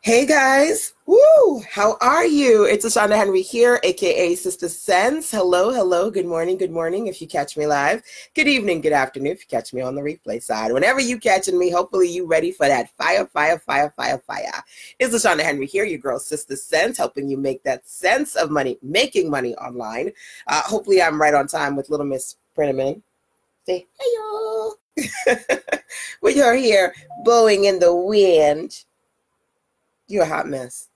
Hey guys, woo! How are you? It's LaShanda Henry here, aka Sister Sense. Hello, hello, good morning, if you catch me live. Good evening, good afternoon if you catch me on the replay side. Whenever you catching me, hopefully you ready for that fire. It's LaShanda Henry here, your girl Sister Sense, helping you make that sense of money, making money online. Hopefully I'm right on time with Little Miss Printerman. Say, hey y'all. We are here blowing in the wind. You're a hot mess.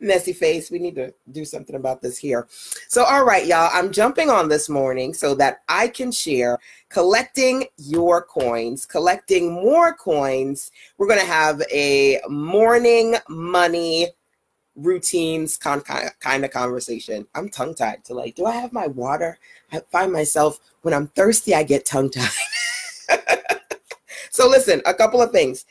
Messy face. We need to do something about this here. So, all right, y'all, I'm jumping on this morning so that I can share collecting your coins, collecting more coins. We're going to have a morning money routines kind of conversation. I'm tongue-tied to like, do I have my water? I find myself when I'm thirsty, I get tongue-tied. So listen, a couple of things.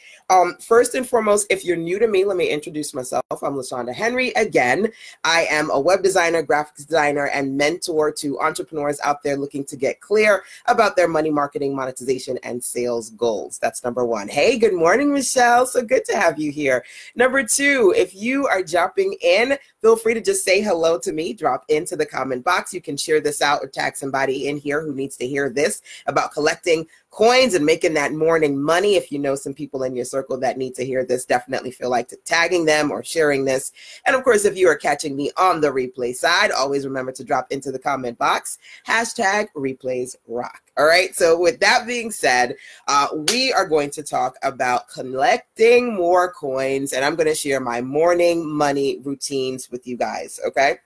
First and foremost, if you're new to me, let me introduce myself. I'm LaShanda Henry. Again, I am a web designer, graphics designer, and mentor to entrepreneurs out there looking to get clear about their money marketing, monetization, and sales goals. That's number one. Hey, good morning, Michelle. So good to have you here. Number two, if you are jumping in, feel free to just say hello to me. Drop into the comment box. You can share this out or tag somebody in here who needs to hear this about collecting coins and making that morning money. If you know some people in your circle that need to hear this, definitely feel like tagging them or sharing this. And of course, if you are catching me on the replay side, always remember to drop into the comment box, hashtag replays rock. All right. So with that being said, we are going to talk about collecting more coins, and I'm going to share my morning money routines with you guys. Okay.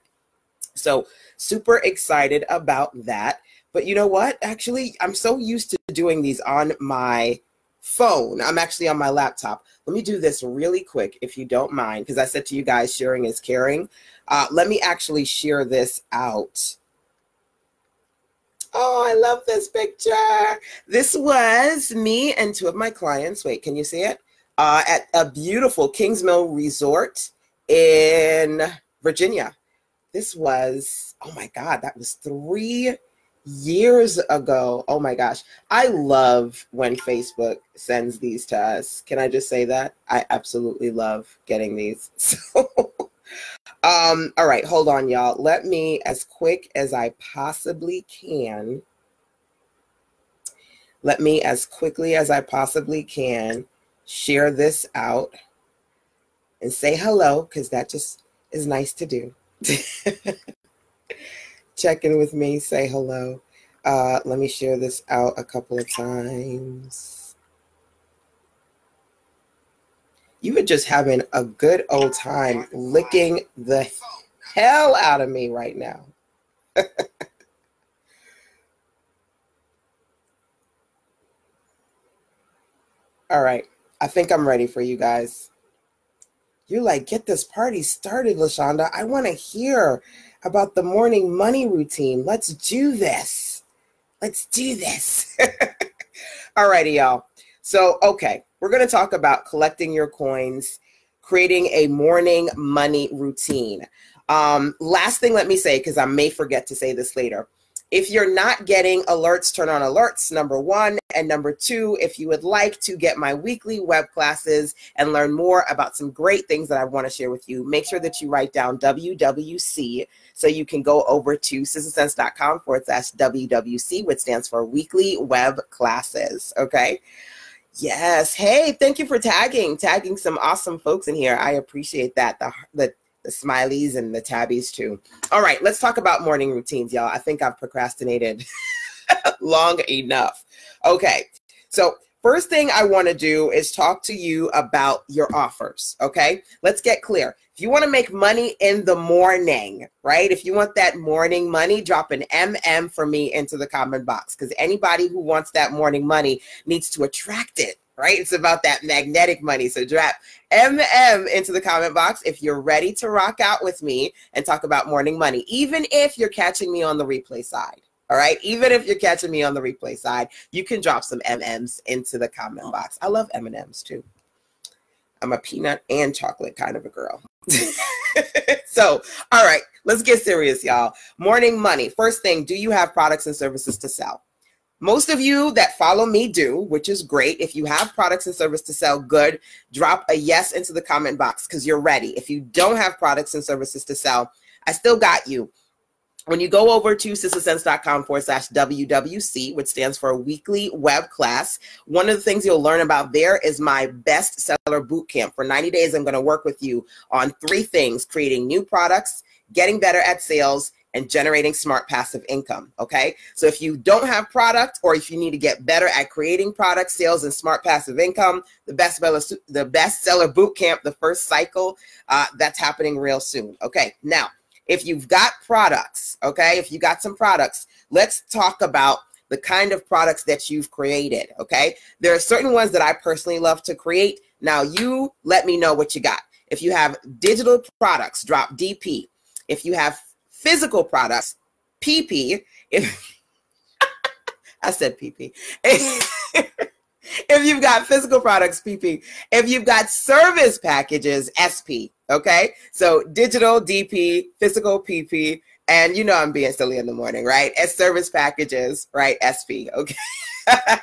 So super excited about that. But you know what? Actually, I'm so used to doing these on my phone. I'm actually on my laptop. Let me do this really quick, if you don't mind, because I said to you guys, sharing is caring. Let me actually share this out. Oh, I love this picture. This was me and two of my clients. Wait, can you see it? At a beautiful Kingsmill Resort in Virginia. This was, oh my God, that was 3 years ago. Oh my gosh. I love when Facebook sends these to us. Can I just say that? I absolutely love getting these. So, all right, hold on, y'all. Let me, as quick as I possibly can, as quickly as I possibly can, share this out and say hello, because that just is nice to do. Check in with me, say hello. Let me share this out a couple of times. You were just having a good old time licking the hell out of me right now. All right, I think I'm ready for you guys. You're like, get this party started, LaShanda. I want to hear about the morning money routine. Let's do this. Let's do this. All righty, y'all. So, okay, we're going to talk about collecting your coins, creating a morning money routine. Last thing, let me say, because I may forget to say this later. If you're not getting alerts, turn on alerts, number one. And number two, if you would like to get my weekly web classes and learn more about some great things that I want to share with you, make sure that you write down WWC so you can go over to sistersense.com/WWC, which stands for Weekly Web Classes. Okay. Yes. Hey, thank you for tagging some awesome folks in here. I appreciate that. The smileys and the tabbies too. All right, let's talk about morning routines, y'all. I think I've procrastinated long enough. Okay, so first thing I want to do is talk to you about your offers, okay? Let's get clear. If you want to make money in the morning, right? If you want that morning money, drop an MM for me into the comment box, because anybody who wants that morning money needs to attract it. Right? It's about that magnetic money. So drop MM into the comment box if you're ready to rock out with me and talk about morning money, even if you're catching me on the replay side. All right. Even if you're catching me on the replay side, you can drop some MMs into the comment box. I love M&Ms too. I'm a peanut and chocolate kind of a girl. So, all right, let's get serious, y'all. Morning money. First thing, do you have products and services to sell? Most of you that follow me do, which is great. If you have products and service to sell, good. Drop a yes into the comment box because you're ready. If you don't have products and services to sell, I still got you. When you go over to sistasense.com/WWC, which stands for weekly web class, one of the things you'll learn about there is my bestseller bootcamp. For 90 days, I'm going to work with you on 3 things: creating new products, getting better at sales, and generating smart passive income. Okay. So if you don't have product, or if you need to get better at creating products, sales, and smart passive income, the bestseller bootcamp, the first cycle, that's happening real soon. Okay. Now, if you've got products, okay, if you got some products, let's talk about the kind of products that you've created, okay? There are certain ones that I personally love to create. Now, you let me know what you got. If you have digital products, drop DP. If you have physical products, PP. If I said PP. If you've got physical products, PP. If you've got service packages, SP. Okay, so digital, DP, physical, PP, and you know I'm being silly in the morning, right? As service packages, right? SP. Okay.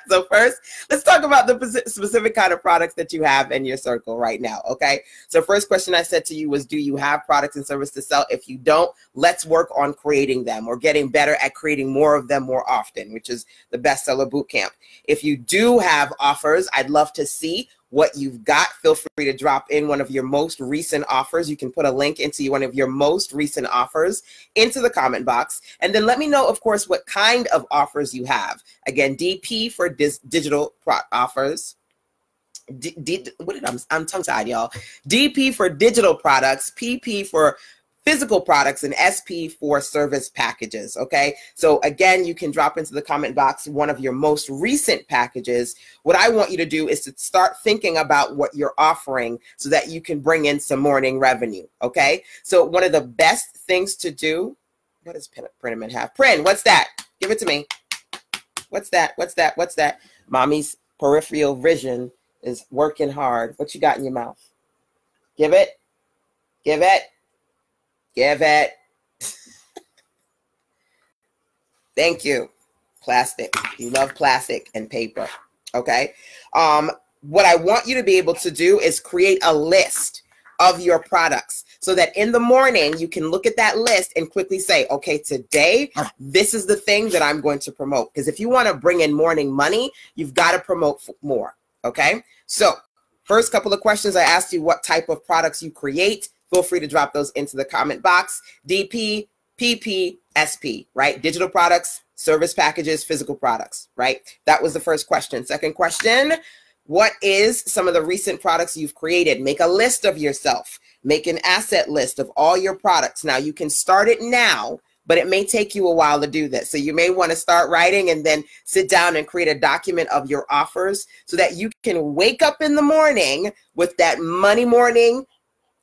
So first, let's talk about the specific kind of products that you have in your circle right now, okay? So first question I said to you was, do you have products and service to sell? If you don't, let's work on creating them or getting better at creating more of them more often, which is the bestseller bootcamp. If you do have offers, I'd love to see what you've got. Feel free to drop in one of your most recent offers. You can put a link into one of your most recent offers into the comment box. And then let me know, of course, what kind of offers you have. Again, DP for digital offers. I'm tongue-tied, y'all. DP for digital products, PP for physical products, and SP for service packages, okay? So again, you can drop into the comment box one of your most recent packages. What I want you to do is to start thinking about what you're offering so that you can bring in some morning revenue, okay? So one of the best things to do, what does Printerman have? Prin, what's that? Give it to me. What's that? What's that? What's that? Mommy's peripheral vision is working hard. What you got in your mouth? Give it. Give it. Give it. Thank you. Plastic. You love plastic and paper. Okay. What I want you to be able to do is create a list of your products so that in the morning you can look at that list and quickly say, okay, today, this is the thing that I'm going to promote. Because if you want to bring in morning money, you've got to promote more. Okay. So first couple of questions, I asked you what type of products you create. Feel free to drop those into the comment box. DP, PP, SP, right? Digital products, service packages, physical products, right? That was the first question. Second question, what is some of the recent products you've created? Make a list of yourself. Make an asset list of all your products. Now, you can start it now, but it may take you a while to do this. So you may want to start writing and then sit down and create a document of your offers so that you can wake up in the morning with that money morning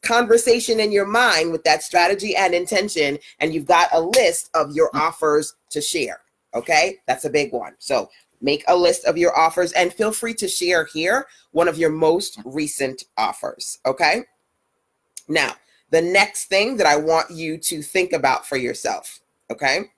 conversation in your mind with that strategy and intention, and you've got a list of your offers to share. Okay, that's a big one. So make a list of your offers and feel free to share here one of your most recent offers. Okay, now the next thing that I want you to think about for yourself. Okay,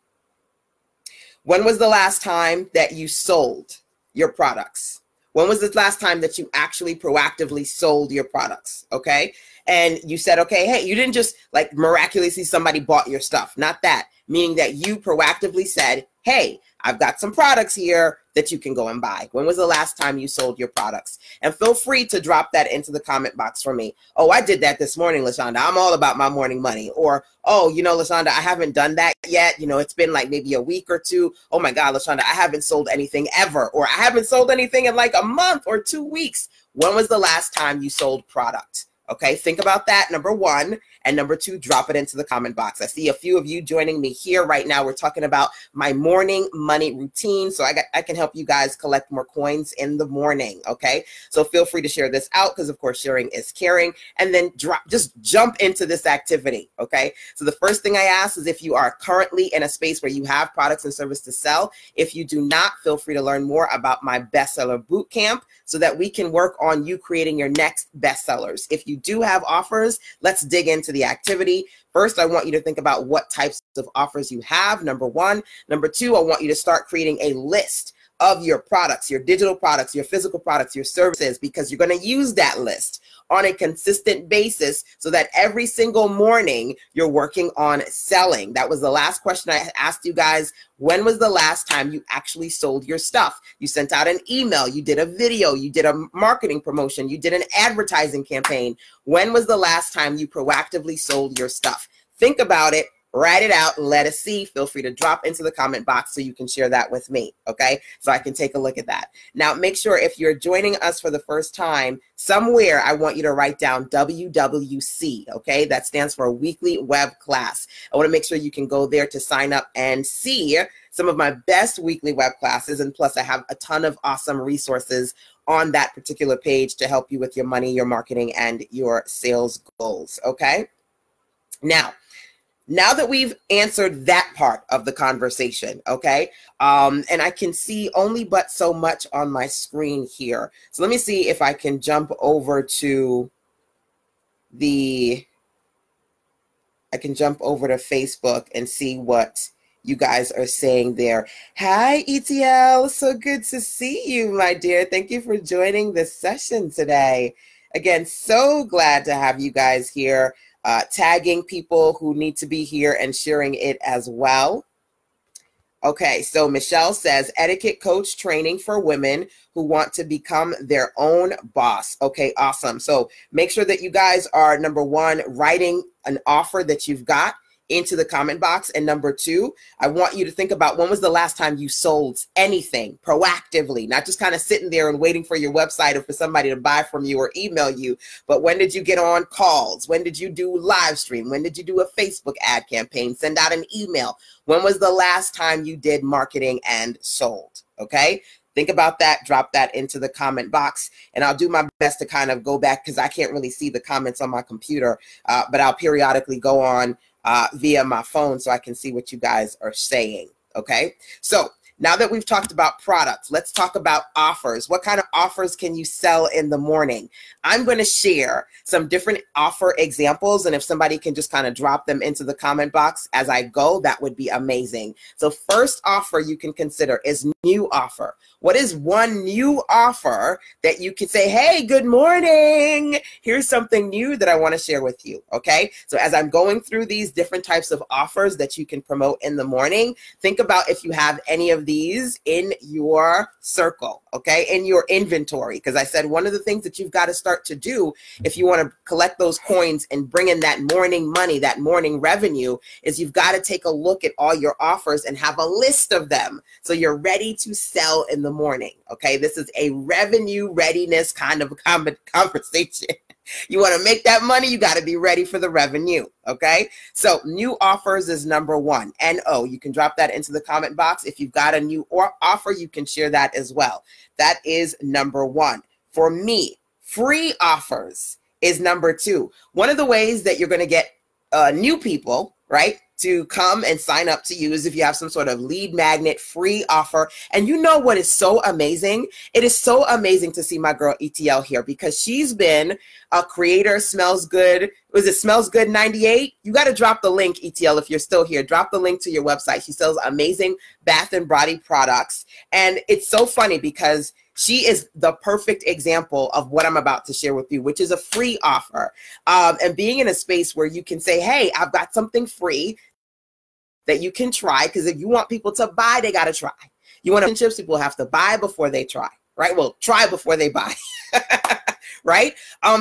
when was the last time that you sold your products? When was the last time that you actually proactively sold your products? Okay. And you said, okay, hey, you didn't just like miraculously somebody bought your stuff. Not that. Meaning that you proactively said, hey, I've got some products here that you can go and buy. When was the last time you sold your products? And feel free to drop that into the comment box for me. Oh, I did that this morning, LaShanda. I'm all about my morning money. Or, oh, you know, LaShanda, I haven't done that yet. You know, it's been like maybe a week or two. Oh my God, LaShanda, I haven't sold anything ever. Or I haven't sold anything in like a month or 2 weeks. When was the last time you sold product? Okay, think about that, number one. And number two, drop it into the comment box. I see a few of you joining me here right now. We're talking about my morning money routine. So I can help you guys collect more coins in the morning, okay? So feel free to share this out because, of course, sharing is caring. And then just jump into this activity, okay? So the first thing I ask is if you are currently in a space where you have products and service to sell. If you do not, feel free to learn more about my bestseller bootcamp so that we can work on you creating your next bestsellers. If you do have offers, let's dig into the activity. First, I want you to think about what types of offers you have, number one. Number two, I want you to start creating a list of your products, your digital products, your physical products, your services, because you're going to use that list on a consistent basis so that every single morning you're working on selling. That was the last question I asked you guys. When was the last time you actually sold your stuff? You sent out an email, you did a video, you did a marketing promotion, you did an advertising campaign. When was the last time you proactively sold your stuff? Think about it. Write it out, let us see. Feel free to drop into the comment box so you can share that with me, okay? So I can take a look at that. Now, make sure if you're joining us for the first time, somewhere I want you to write down WWC, okay? That stands for Weekly Web Class. I want to make sure you can go there to sign up and see some of my best weekly web classes, and plus I have a ton of awesome resources on that particular page to help you with your money, your marketing, and your sales goals, okay? Now that we've answered that part of the conversation, okay, and I can see only but so much on my screen here. So let me see if I can jump over to Facebook and see what you guys are saying there. Hi, ETL. So good to see you, my dear. Thank you for joining this session today. Again, so glad to have you guys here. Tagging people who need to be here and sharing it as well. Okay, so Michelle says, etiquette coach training for women who want to become their own boss. Okay, awesome. So make sure that you guys are, number one, writing an offer that you've got into the comment box. And number two, I want you to think about when was the last time you sold anything proactively, not just kind of sitting there and waiting for your website or for somebody to buy from you or email you, but when did you get on calls? When did you do live stream? When did you do a Facebook ad campaign? Send out an email? When was the last time you did marketing and sold? Okay. Think about that, drop that into the comment box, and I'll do my best to kind of go back because I can't really see the comments on my computer, but I'll periodically go on via my phone so I can see what you guys are saying, okay? So now that we've talked about products, let's talk about offers. What kind of offers can you sell in the morning? I'm going to share some different offer examples, and if somebody can just kind of drop them into the comment box as I go, that would be amazing. So first offer you can consider is new offer. What is one new offer that you could say, hey, good morning. Here's something new that I want to share with you, okay? So as I'm going through these different types of offers that you can promote in the morning, think about if you have any of these in your circle, okay, in your inventory. Because I said one of the things that you've got to start to do if you want to collect those coins and bring in that morning money, that morning revenue, is you've got to take a look at all your offers and have a list of them so you're ready to sell in the morning, okay? This is a revenue readiness kind of conversation. You want to make that money, you got to be ready for the revenue, okay? So new offers is number one. NO, you can drop that into the comment box. If you've got a new offer, you can share that as well. That is number one. For me, free offers is number two. One of the ways that you're going to get new people, right, to come and sign up to you is if you have some sort of lead magnet free offer. And you know what is so amazing? It is so amazing to see my girl ETL here because she's been a creator, Smells Good. Was it Smells Good 98? You got to drop the link, ETL, if you're still here. Drop the link to your website. She sells amazing bath and body products. And it's so funny because she is the perfect example of what I'm about to share with you, which is a free offer. And being in a space where you can say, hey, I've got something free that you can try, because if you want people to buy, they got to try. You want relationships, people have to buy before they try, right? Well, try before they buy, right?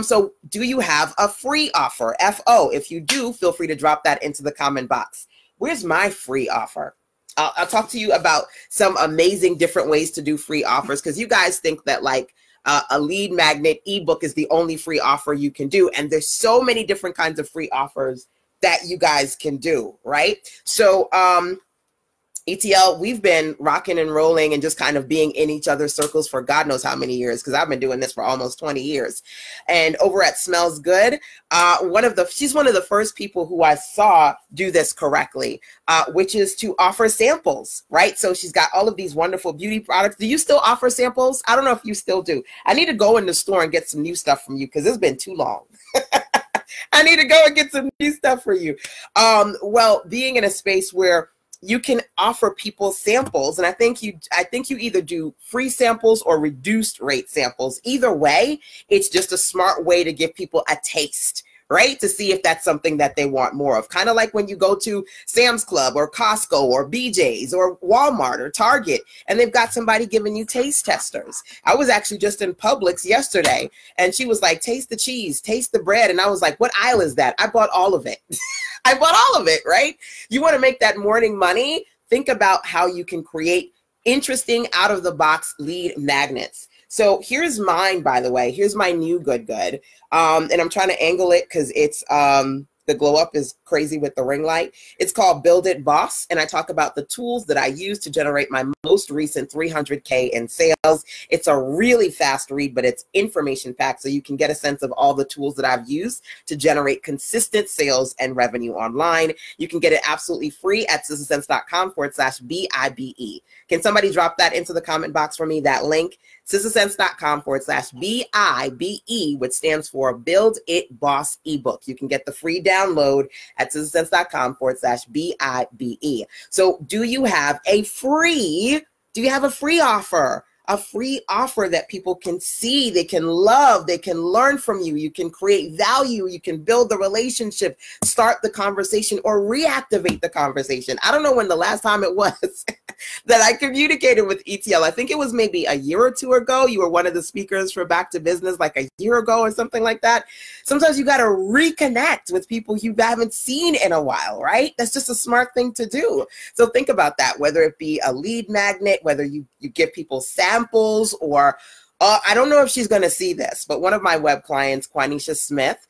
So do you have a free offer? FO. If you do, feel free to drop that into the comment box. Where's my free offer? I'll talk to you about some amazing different ways to do free offers, because you guys think that like a lead magnet ebook is the only free offer you can do. And there's so many different kinds of free offers that you guys can do, right? So ETL, we've been rocking and rolling and just kind of being in each other's circles for God knows how many years, because I've been doing this for almost 20 years. And over at Smells Good, she's one of the first people who I saw do this correctly, which is to offer samples, right? So she's got all of these wonderful beauty products. Do you still offer samples? I don't know if you still do. I need to go in the store and get some new stuff from you because it's been too long. I need to go and get some new stuff for you. Well, being in a space where you can offer people samples. And I think you either do free samples or reduced rate samples. Either way, it's just a smart way to give people a taste, right? To see if that's something that they want more of. Kind of like when you go to Sam's Club or Costco or BJ's or Walmart or Target, and they've got somebody giving you taste testers. I was actually just in Publix yesterday, and she was like, taste the cheese, taste the bread. And I was like, what aisle is that? I bought all of it. I bought all of it, right? You want to make that morning money? Think about how you can create interesting out-of-the-box lead magnets. So here's mine, by the way. Here's my new good. And I'm trying to angle it because it's the glow up is crazy with the ring light. It's called Build It Boss. And I talk about the tools that I use to generate my most recent 300K in sales. It's a really fast read, but it's information packed. So you can get a sense of all the tools that I've used to generate consistent sales and revenue online. You can get it absolutely free at sistersense.com/BIBE. Can somebody drop that into the comment box for me, that link? sistersense.com/BIBE, which stands for Build It Boss ebook. You can get the free download at sistersense.com/BIBE. So do you have a free offer? A free offer that people can see, they can love, they can learn from you, you can create value, you can build the relationship, start the conversation, or reactivate the conversation. I don't know when the last time it was that I communicated with ETL. I think it was maybe a year or two ago. You were one of the speakers for Back to Business like a year ago or something like that. Sometimes you got to reconnect with people you haven't seen in a while, right? That's just a smart thing to do. So think about that, whether it be a lead magnet, whether you give people samples, or I don't know if she's going to see this, but one of my web clients, Quanisha Smith,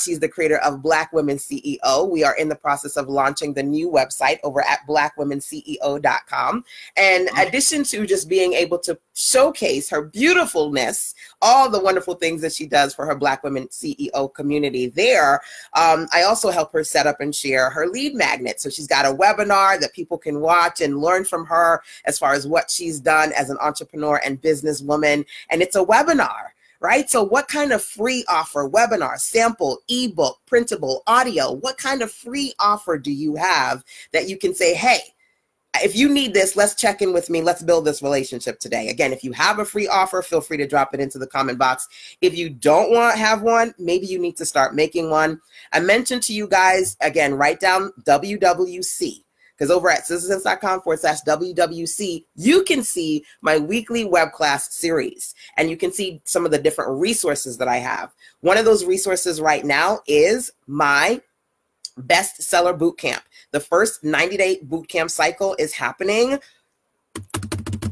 she's the creator of Black Women CEO. We are in the process of launching the new website over at blackwomenceo.com. And in addition to just being able to showcase her beautifulness, all the wonderful things that she does for her Black Women CEO community there, I also help her set up and share her lead magnet. So she's got a webinar that people can watch and learn from her as far as what she's done as an entrepreneur and businesswoman. And it's a webinar, right? So what kind of free offer, webinar, sample, ebook, printable, audio, what kind of free offer do you have that you can say, hey, if you need this, let's check in with me. Let's build this relationship today. Again, if you have a free offer, feel free to drop it into the comment box. If you don't have one, maybe you need to start making one. I mentioned to you guys, again, write down WWC. Because over at sistersense.com/WWC, you can see my weekly web class series, and you can see some of the different resources that I have. One of those resources right now is my bestseller bootcamp. The first 90-day bootcamp cycle is happening.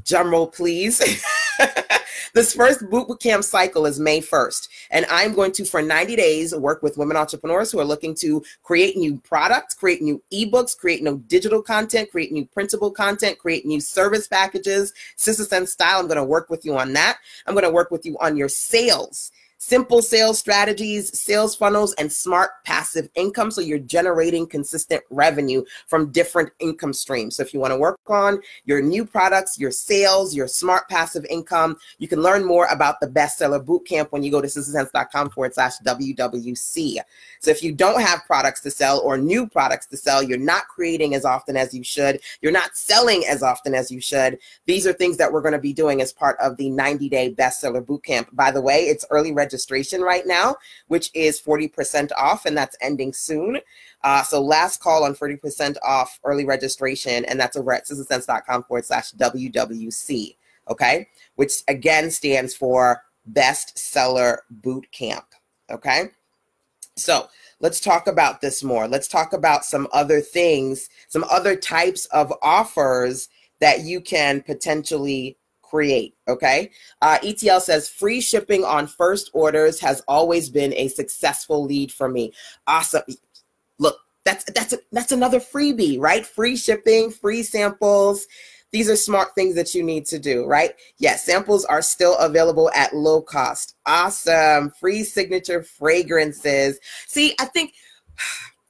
Drum roll, please. This first bootcamp cycle is May 1st, and I'm going to, for 90 days, work with women entrepreneurs who are looking to create new products, create new ebooks, create new digital content, create new printable content, create new service packages, Sister Sense style. I'm going to work with you on that. I'm going to work with you on your sales. Simple sales strategies, sales funnels, and smart passive income. So you're generating consistent revenue from different income streams. So if you want to work on your new products, your sales, your smart passive income, you can learn more about the bestseller bootcamp when you go to sistersense.com/WWC. So if you don't have products to sell or new products to sell, you're not creating as often as you should, you're not selling as often as you should, these are things that we're going to be doing as part of the 90-day bestseller bootcamp. By the way, it's early registration right now, which is 40% off, and that's ending soon. So last call on 40% off early registration, and that's over at sistersense.com/WWC, okay? Which again stands for Bestseller Bootcamp, okay? So let's talk about this more. Let's talk about some other things, some other types of offers that you can potentially create, okay? ETL says, free shipping on first orders has always been a successful lead for me. Awesome. Look, that's another freebie, right? Free shipping, free samples. These are smart things that you need to do, right? Yes, samples are still available at low cost. Awesome. Free signature fragrances. See, I think,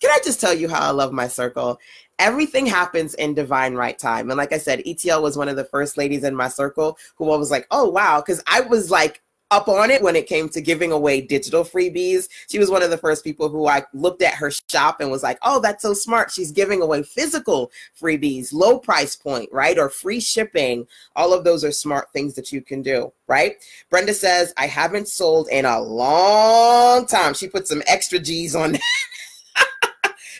can I just tell you how I love my circle? Everything happens in divine right time. And like I said, ETL was one of the first ladies in my circle who I was like, oh, wow. Because I was like up on it when it came to giving away digital freebies. She was one of the first people who I looked at her shop and was like, oh, that's so smart. She's giving away physical freebies, low price point, right? Or free shipping. All of those are smart things that you can do, right? Brenda says, I haven't sold in a long time. She put some extra G's on that.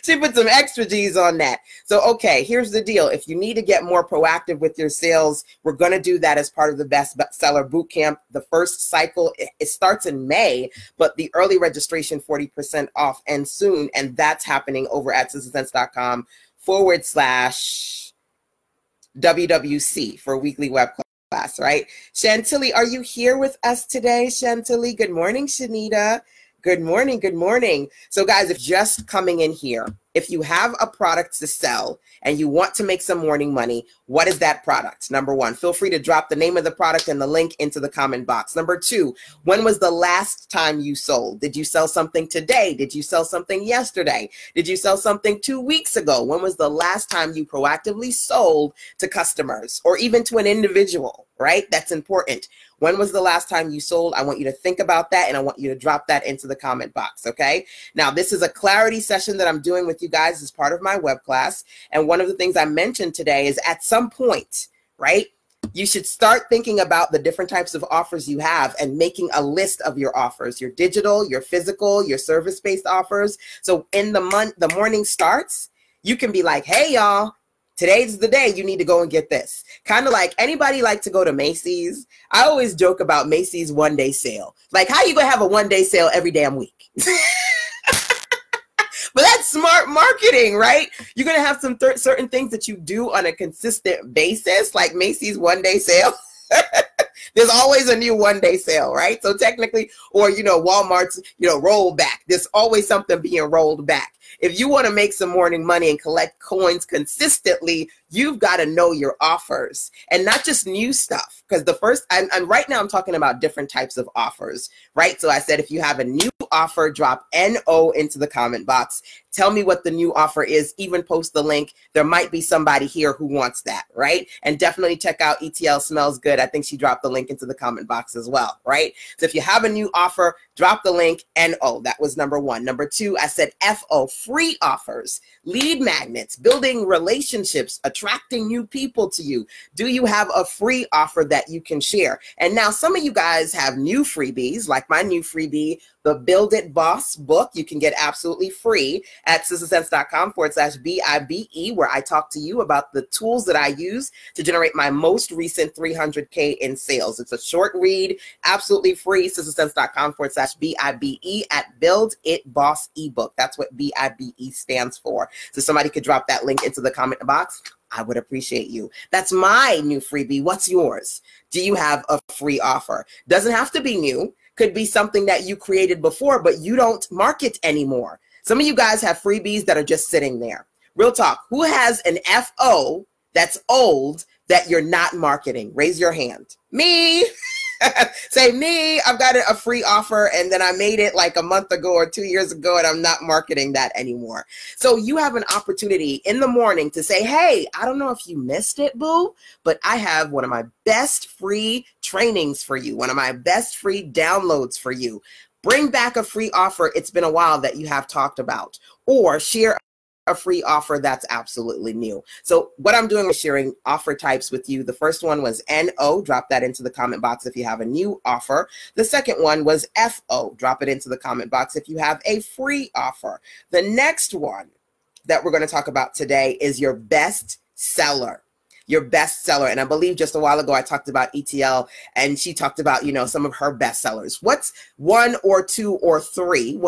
She put some extra G's on that. So, okay, here's the deal. If you need to get more proactive with your sales, we're going to do that as part of the Best Seller Bootcamp. The first cycle, it starts in May, but the early registration 40% off ends soon. And that's happening over at sistersense.com/WWC for weekly web class, right? Chantilly, are you here with us today, Chantilly? Good morning, Shanita. Good morning. Good morning. So guys, if just coming in here, if you have a product to sell and you want to make some morning money, what is that product? Number one, feel free to drop the name of the product and the link into the comment box. Number two, when was the last time you sold? Did you sell something today? Did you sell something yesterday? Did you sell something 2 weeks ago? When was the last time you proactively sold to customers or even to an individual, right? That's important. When was the last time you sold? I want you to think about that, and I want you to drop that into the comment box, okay? Now, this is a clarity session that I'm doing with you guys as part of my web class, and one of the things I mentioned today is at some point, right, you should start thinking about the different types of offers you have and making a list of your offers, your digital, your physical, your service-based offers. So in the morning starts, you can be like, hey, y'all, today's the day you need to go and get this. Kind of like, anybody like to go to Macy's? I always joke about Macy's one-day sale. Like, how you gonna have a one-day sale every damn week? But that's smart marketing, right? You're gonna have some certain things that you do on a consistent basis, like Macy's one-day sale. There's always a new one-day sale, right? So technically, or, you know, Walmart's, you know, rollback. There's always something being rolled back. If you want to make some morning money and collect coins consistently, you've got to know your offers and not just new stuff. Because the first, and right now I'm talking about different types of offers, right? So I said, if you have a new offer, drop NO into the comment box. Tell me what the new offer is, even post the link. There might be somebody here who wants that, right? And definitely check out ETL Smells Good. I think she dropped the link into the comment box as well, right? So if you have a new offer, drop the link NO. That was number one. Number two, I said FO, free offers, lead magnets, building relationships, attracting new people to you. Do you have a free offer that you can share? And now some of you guys have new freebies, like my new freebie, the Build It Boss book. You can get absolutely free at sistersense.com/BIBE, where I talk to you about the tools that I use to generate my most recent 300K in sales. It's a short read, absolutely free, sistersense.com/BIBE at Build It Boss ebook. That's what BIBE stands for. So somebody could drop that link into the comment box. I would appreciate you. That's my new freebie. What's yours? Do you have a free offer? Doesn't have to be new. Could be something that you created before, but you don't market anymore. Some of you guys have freebies that are just sitting there. Real talk. Who has an FO that's old that you're not marketing? Raise your hand. Me. Say me. I've got a free offer and then I made it like a month ago or 2 years ago and I'm not marketing that anymore. So you have an opportunity in the morning to say, hey, I don't know if you missed it, boo, but I have one of my best free trainings for you, one of my best free downloads for you. Bring back a free offer it's been a while that you have talked about, or share a free offer that's absolutely new. So what I'm doing is sharing offer types with you. The first one was NO. Drop that into the comment box if you have a new offer. The second one was FO. Drop it into the comment box if you have a free offer. The next one that we're going to talk about today is your best seller. Your best seller. And I believe just a while ago I talked about ETL and she talked about, you know, some of her best sellers. What's one to two or three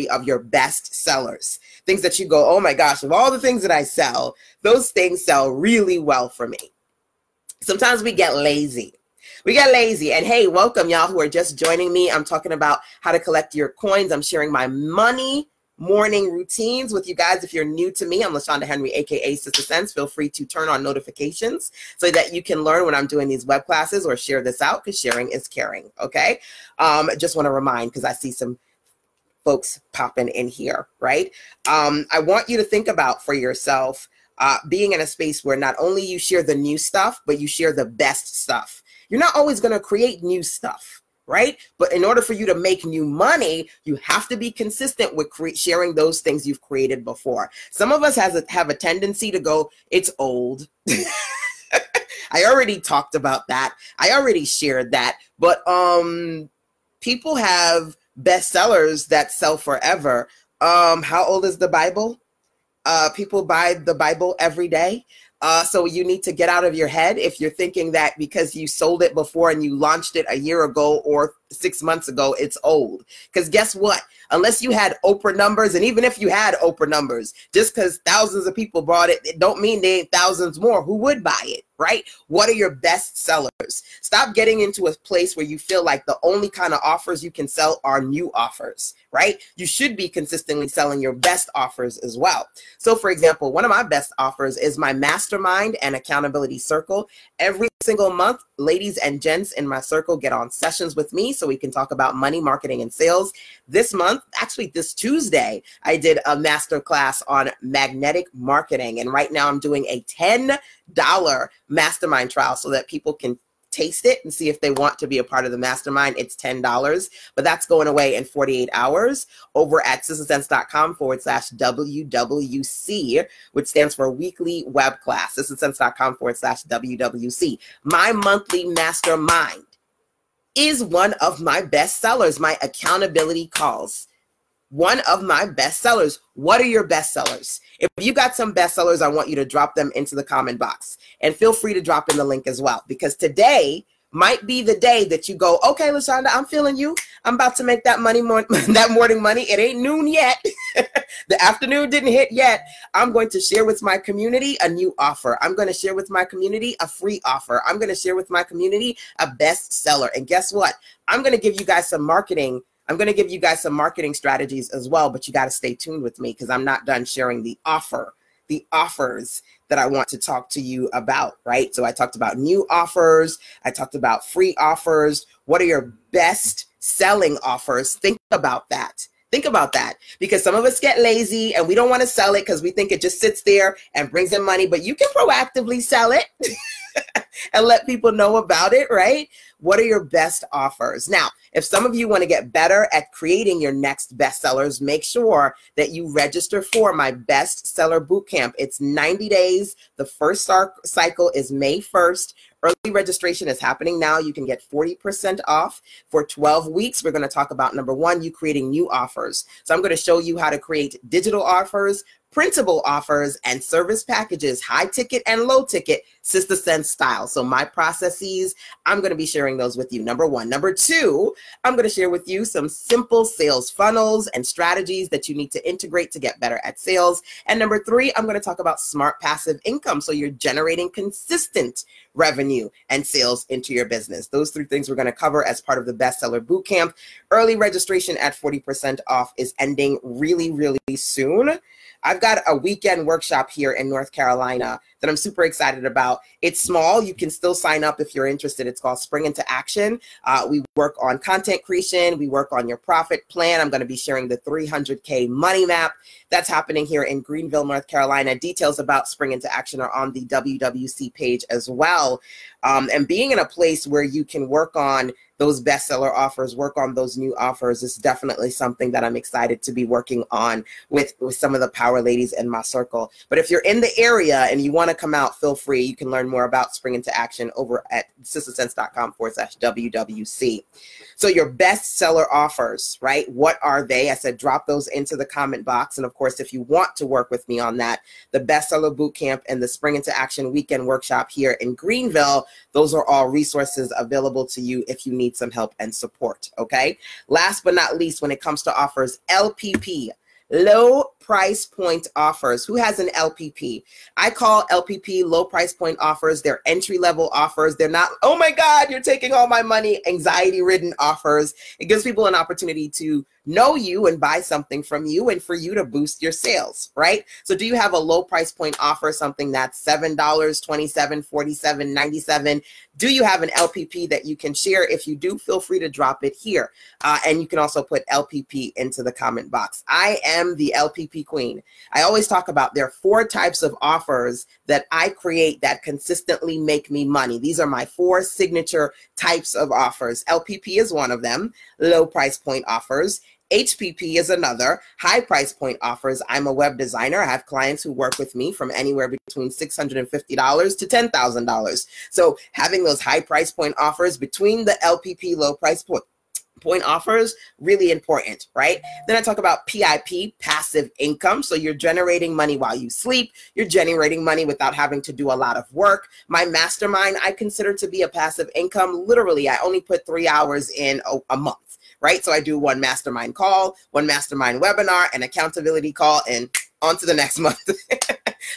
of your best sellers? Things that you go, oh my gosh, of all the things that I sell, those things sell really well for me. Sometimes we get lazy. We get lazy. And hey, welcome y'all who are just joining me. I'm talking about how to collect your coins. I'm sharing my money morning routines with you guys. If you're new to me, I'm LaShanda Henry, aka Sister Sense. Feel free to turn on notifications so that you can learn when I'm doing these web classes, or share this out because sharing is caring. Okay. Just want to remind, because I see some folks popping in here, right? I want you to think about for yourself being in a space where not only you share the new stuff, but you share the best stuff. You're not always going to create new stuff, right? But in order for you to make new money, you have to be consistent with sharing those things you've created before. Some of us have a tendency to go, it's old. I already talked about that. I already shared that. But people have bestsellers that sell forever. How old is the Bible? People buy the Bible every day. So you need to get out of your head if you're thinking that because you sold it before and you launched it a year ago or 6 months ago, it's old. Because guess what? Unless you had Oprah numbers, and even if you had Oprah numbers, just because thousands of people bought it, it don't mean there ain't thousands more who would buy it, right? What are your best sellers? Stop getting into a place where you feel like the only kind of offers you can sell are new offers, right? You should be consistently selling your best offers as well. So for example, one of my best offers is my mastermind and accountability circle. Every single month, ladies and gents in my circle get on sessions with me so we can talk about money, marketing, and sales. This month, actually this Tuesday, I did a master class on magnetic marketing. And right now I'm doing a $10 mastermind trial so that people can taste it and see if they want to be a part of the mastermind. It's $10, but that's going away in 48 hours over at sistersense.com/WWC, which stands for weekly web class, sistersense.com/WWC. My monthly mastermind is one of my best sellers, my accountability calls. One of my best sellers. What are your best sellers? If you got some best sellers, I want you to drop them into the comment box, and feel free to drop in the link as well, because today might be the day that you go, okay, LaShanda, I'm feeling you. I'm about to make that that morning money. It ain't noon yet. The afternoon didn't hit yet. I'm going to share with my community a new offer. I'm going to share with my community a free offer. I'm going to share with my community a best seller. And guess what? I'm going to give you guys some marketing. I'm going to give you guys some marketing strategies as well, but you got to stay tuned with me because I'm not done sharing the offers that I want to talk to you about, right? So I talked about new offers. I talked about free offers. What are your best selling offers? Think about that. Think about that, because some of us get lazy and we don't want to sell it because we think it just sits there and brings in money, but you can proactively sell it and let people know about it, right? What are your best offers? Now, if some of you want to get better at creating your next bestsellers, make sure that you register for my bestseller bootcamp. It's 90 days. The first cycle is May 1st. Early registration is happening now. You can get 40% off for 12 weeks. We're going to talk about, number one, you creating new offers. So I'm going to show you how to create digital offers, printable offers, and service packages, high ticket and low ticket, Sister Sense style. So my processes, I'm going to be sharing those with you. Number one. Number two, I'm going to share with you some simple sales funnels and strategies that you need to integrate to get better at sales. And number three, I'm going to talk about smart passive income. So you're generating consistent revenue and sales into your business. Those three things we're going to cover as part of the Bestseller Bootcamp. Early registration at 40% off is ending really, really soon. I've got a weekend workshop here in North Carolina that I'm super excited about. It's small. You can still sign up if you're interested. It's called Spring Into Action. We work on content creation. We work on your profit plan. I'm going to be sharing the 300K money map. That's happening here in Greenville, North Carolina. Details about Spring Into Action are on the WWC page as well. And being in a place where you can work on those bestseller offers, work on those new offers is definitely something that I'm excited to be working on with some of the power ladies in my circle. But if you're in the area and you want to come out, feel free. You can learn more about Spring Into Action over at sistersense.com/WWC. So your bestseller offers, right? What are they? I said, drop those into the comment box. And of course, if you want to work with me on that, the Bestseller Bootcamp and the Spring Into Action Weekend Workshop here in Greenville, those are all resources available to you if you need some help and support, okay? Last but not least, when it comes to offers, LPP, low price point offers. Who has an LPP? I call LPP low price point offers. They're entry level offers. They're not, oh my God, you're taking all my money, anxiety ridden offers. It gives people an opportunity to know you and buy something from you and for you to boost your sales, right? So do you have a low price point offer, something that's $7, $27, $47, $97? Do you have an LPP that you can share? If you do, feel free to drop it here. And you can also put LPP into the comment box. I am the LPP LPP Queen. I always talk about there are 4 types of offers that I create that consistently make me money. These are my 4 signature types of offers. LPP is one of them, low price point offers. HPP is another, high price point offers. I'm a web designer. I have clients who work with me from anywhere between $650 to $10,000. So having those high price point offers between the LPP low price point offers, really important, right? Then I talk about PIP, passive income. So you're generating money while you sleep. You're generating money without having to do a lot of work. My mastermind, I consider to be a passive income. Literally, I only put 3 hours in a month. Right? So I do 1 mastermind call, 1 mastermind webinar, an accountability call, and on to the next month.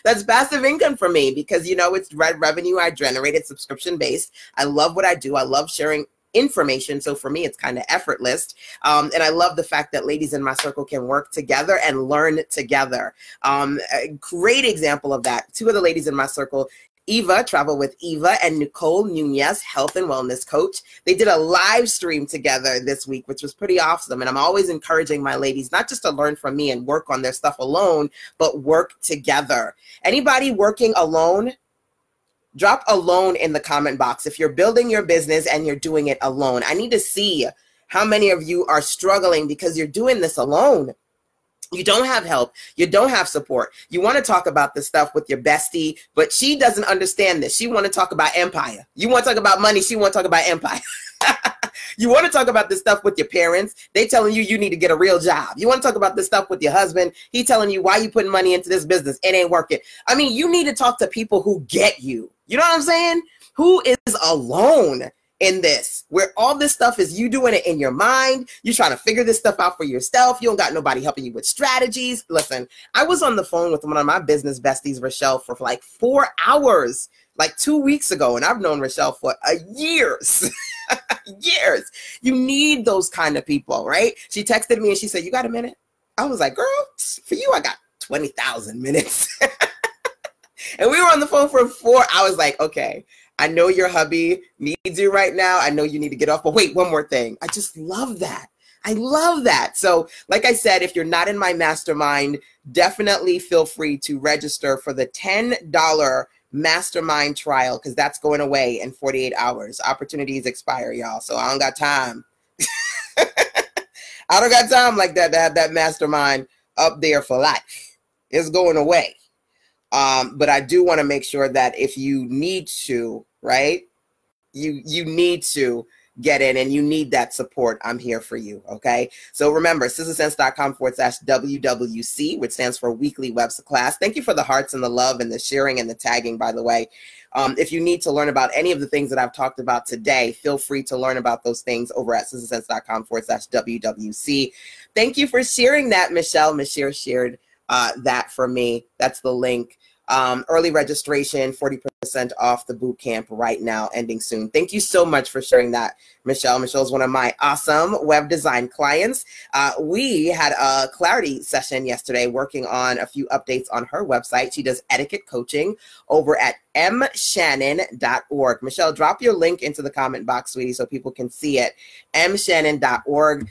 That's passive income for me because, you know, it's revenue I generated, subscription based. I love what I do. I love sharing information. So for me, it's kind of effortless. And I love the fact that ladies in my circle can work together and learn together. A great example of that. 2 of the ladies in my circle, Eva, Travel with Eva, and Nicole Nunez, health and wellness coach. They did a live stream together this week, which was pretty awesome. And I'm always encouraging my ladies, not just to learn from me and work on their stuff alone, but work together. Anybody working alone? Drop alone in the comment box. If you're building your business and you're doing it alone, I need to see how many of you are struggling because you're doing this alone. You don't have help. You don't have support. You want to talk about this stuff with your bestie, but she doesn't understand this. She want to talk about empire. You want to talk about money. She want to talk about empire. You want to talk about this stuff with your parents. They telling you you need to get a real job. You want to talk about this stuff with your husband. He telling you why you putting money into this business. It ain't working. I mean, you need to talk to people who get you. You know what I'm saying? Who is alone in this, where all this stuff is you doing it in your mind. You're trying to figure this stuff out for yourself. You don't got nobody helping you with strategies. Listen, I was on the phone with one of my business besties, Rochelle, for like 4 hours, like 2 weeks ago. And I've known Rochelle for years. Years. You need those kind of people, right? She texted me and she said, "You got a minute?" I was like, "Girl, for you, I got 20,000 minutes." And we were on the phone for 4 hours. Like, okay, I know your hubby needs you right now. I know you need to get off, but wait, one more thing. I just love that. I love that. So like I said, if you're not in my mastermind, definitely feel free to register for the $10 mastermind trial, because that's going away in 48 hours. Opportunities expire, y'all. So I don't got time. I don't got time like that to have that mastermind up there for life. It's going away. But I do want to make sure that if you need to, right, you need to get in and you need that support, I'm here for you, okay? So remember, sizzlesense.com/WWC, which stands for Weekly Webs Class. Thank you for the hearts and the love and the sharing and the tagging, by the way. If you need to learn about any of the things that I've talked about today, feel free to learn about those things over at sizzlesense.com/WWC. Thank you for sharing that, Michelle. Michelle shared that for me. That's the link. Early registration, 40% off the boot camp right now, ending soon. Thank you so much for sharing that, Michelle. Michelle's one of my awesome web design clients. We had a clarity session yesterday working on a few updates on her website. She does etiquette coaching over at mshannon.org. Michelle, drop your link into the comment box, sweetie, so people can see it. mshannon.org.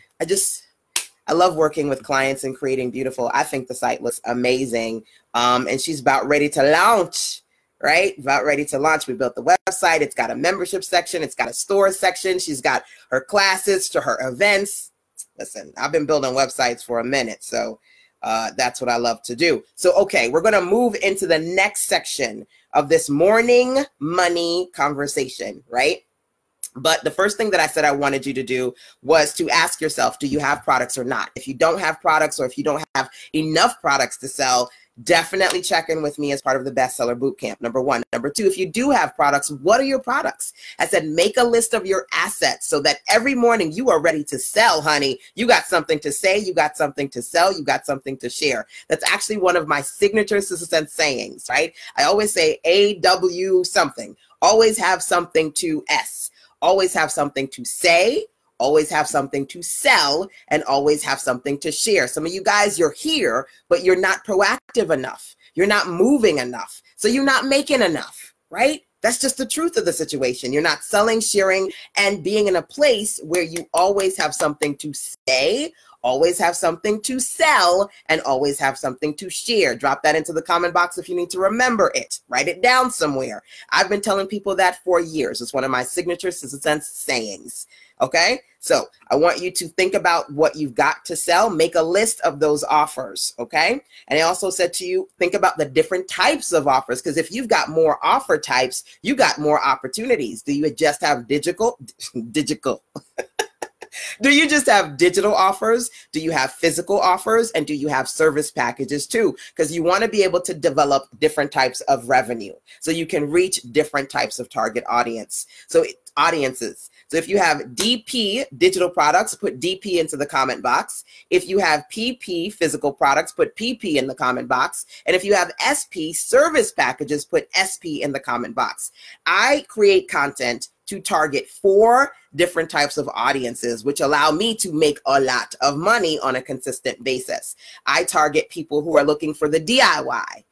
I love working with clients and creating beautiful. I think the site looks amazing. And she's about ready to launch, right? About ready to launch. We built the website. It's got a membership section. It's got a store section. She's got her classes to her events. Listen, I've been building websites for a minute. So that's what I love to do. So, okay, we're going to move into the next section of this morning money conversation, right? But the first thing that I said I wanted you to do was to ask yourself, do you have products or not? If you don't have products, or if you don't have enough products to sell, definitely check in with me as part of the Bestseller Bootcamp, number one. Number two, if you do have products, what are your products? I said, make a list of your assets so that every morning you are ready to sell, honey. You got something to say, you got something to sell, you got something to share. That's actually one of my signature Sister Sense sayings, right? I always say AW something. Always have something to S. Always have something to say, always have something to sell, and always have something to share. Some of you guys, you're here, but you're not proactive enough. You're not moving enough. So you're not making enough, right? That's just the truth of the situation. You're not selling, sharing, and being in a place where you always have something to say, always have something to sell, and always have something to share. Drop that into the comment box if you need to remember it. Write it down somewhere. I've been telling people that for years. It's one of my signature Sister Sense sayings. Okay, so I want you to think about what you've got to sell. Make a list of those offers. Okay, and I also said to you, think about the different types of offers, because if you've got more offer types, you got more opportunities. Do you just have digital? Do you just have digital offers? Do you have physical offers? And do you have service packages too? Because you want to be able to develop different types of revenue so you can reach different types of target audiences. So if you have DP, digital products, put DP into the comment box. If you have PP, physical products, put PP in the comment box. And if you have SP, service packages, put SP in the comment box. I create content to target 4 different types of audiences, which allow me to make a lot of money on a consistent basis. I target people who are looking for the DIY.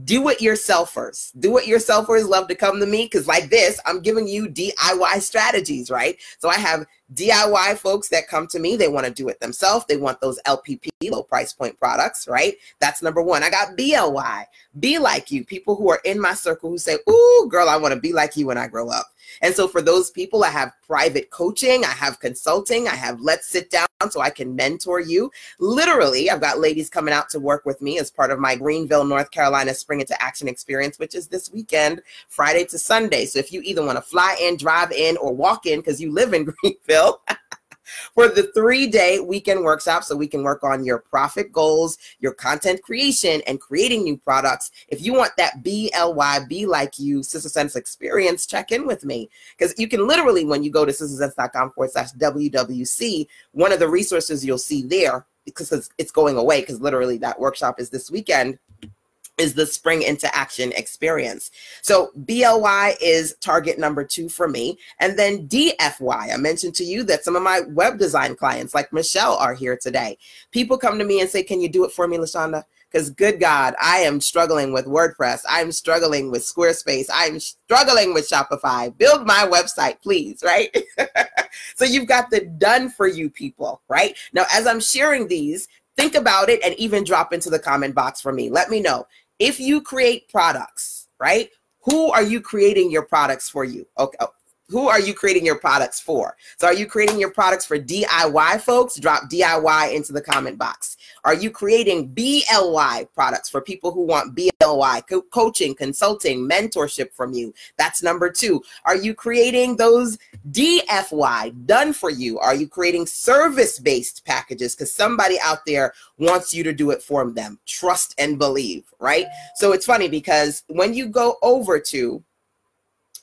Do-it-yourselfers. Do-it-yourselfers love to come to me because like this, I'm giving you DIY strategies, right? So I have DIY folks that come to me. They want to do it themselves. They want those LPP, low price point products, right? That's number 1. I got BLY, be like you, people who are in my circle who say, ooh, girl, I want to be like you when I grow up. And so for those people, I have private coaching, I have consulting, I have let's sit down so I can mentor you. Literally, I've got ladies coming out to work with me as part of my Greenville, North Carolina Spring into Action experience, which is this weekend, Friday to Sunday. So if you either want to fly in, drive in, or walk in because you live in Greenville, for the 3-day weekend workshop so we can work on your profit goals, your content creation, and creating new products. If you want that BLY, be like you, Sister Sense experience, check in with me. Because you can literally, when you go to sistersense.com/WWC, one of the resources you'll see there, because it's going away, because literally that workshop is this weekend, is the Spring into Action experience. So BLY is target number 2 for me. And then DFY, I mentioned to you that some of my web design clients like Michelle are here today. People come to me and say, can you do it for me, LaShanda? Because good God, I am struggling with WordPress. I'm struggling with Squarespace. I'm struggling with Shopify. Build my website, please, right? So you've got the done for you people, right? Now, as I'm sharing these, think about it and even drop into the comment box for me. Let me know. If you create products, right? Who are you creating your products for you? Okay. Who are you creating your products for? So are you creating your products for DIY folks? Drop DIY into the comment box. Are you creating BLY products for people who want BLY, coaching, consulting, mentorship from you? That's number 2. Are you creating those DFY, done for you? Are you creating service-based packages? Because somebody out there wants you to do it for them. Trust and believe, right? So it's funny because when you go over to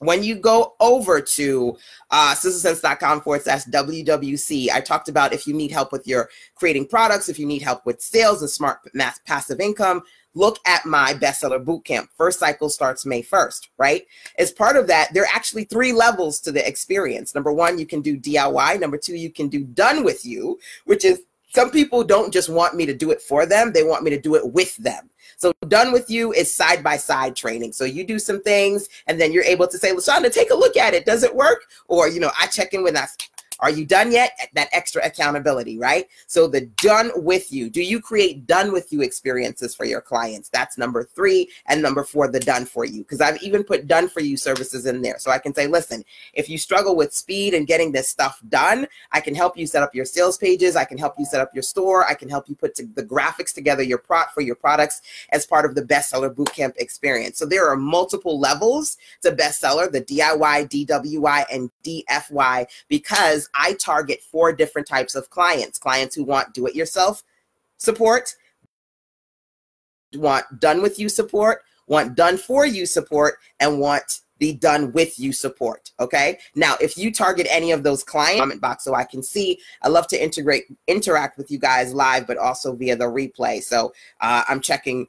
sistersense.com/WWC, I talked about if you need help with your creating products, if you need help with sales and smart passive income, look at my bestseller bootcamp. First cycle starts May 1st, right? As part of that, there are actually 3 levels to the experience. Number 1, you can do DIY. Number 2, you can do done with you, which is some people don't just want me to do it for them. They want me to do it with them. So done with you is side-by-side training. So you do some things and then you're able to say, LaShanda, take a look at it. Does it work? Or, you know, I check in with us. Are you done yet? That extra accountability, right? So the done with you. Do you create done with you experiences for your clients? That's number 3. And number 4, the done for you. Because I've even put done for you services in there. So I can say, listen, if you struggle with speed and getting this stuff done, I can help you set up your sales pages. I can help you set up your store. I can help you put the graphics together for your products as part of the bestseller bootcamp experience. So there are multiple levels to bestseller, the DIY, DWY, and DFY, because I target 4 different types of clients. Clients who want do-it-yourself support, want done with you support, want done for you support, and want the done with you support. Okay. Now, if you target any of those clients, comment box so I can see. I love to interact with you guys live, but also via the replay. So I'm checking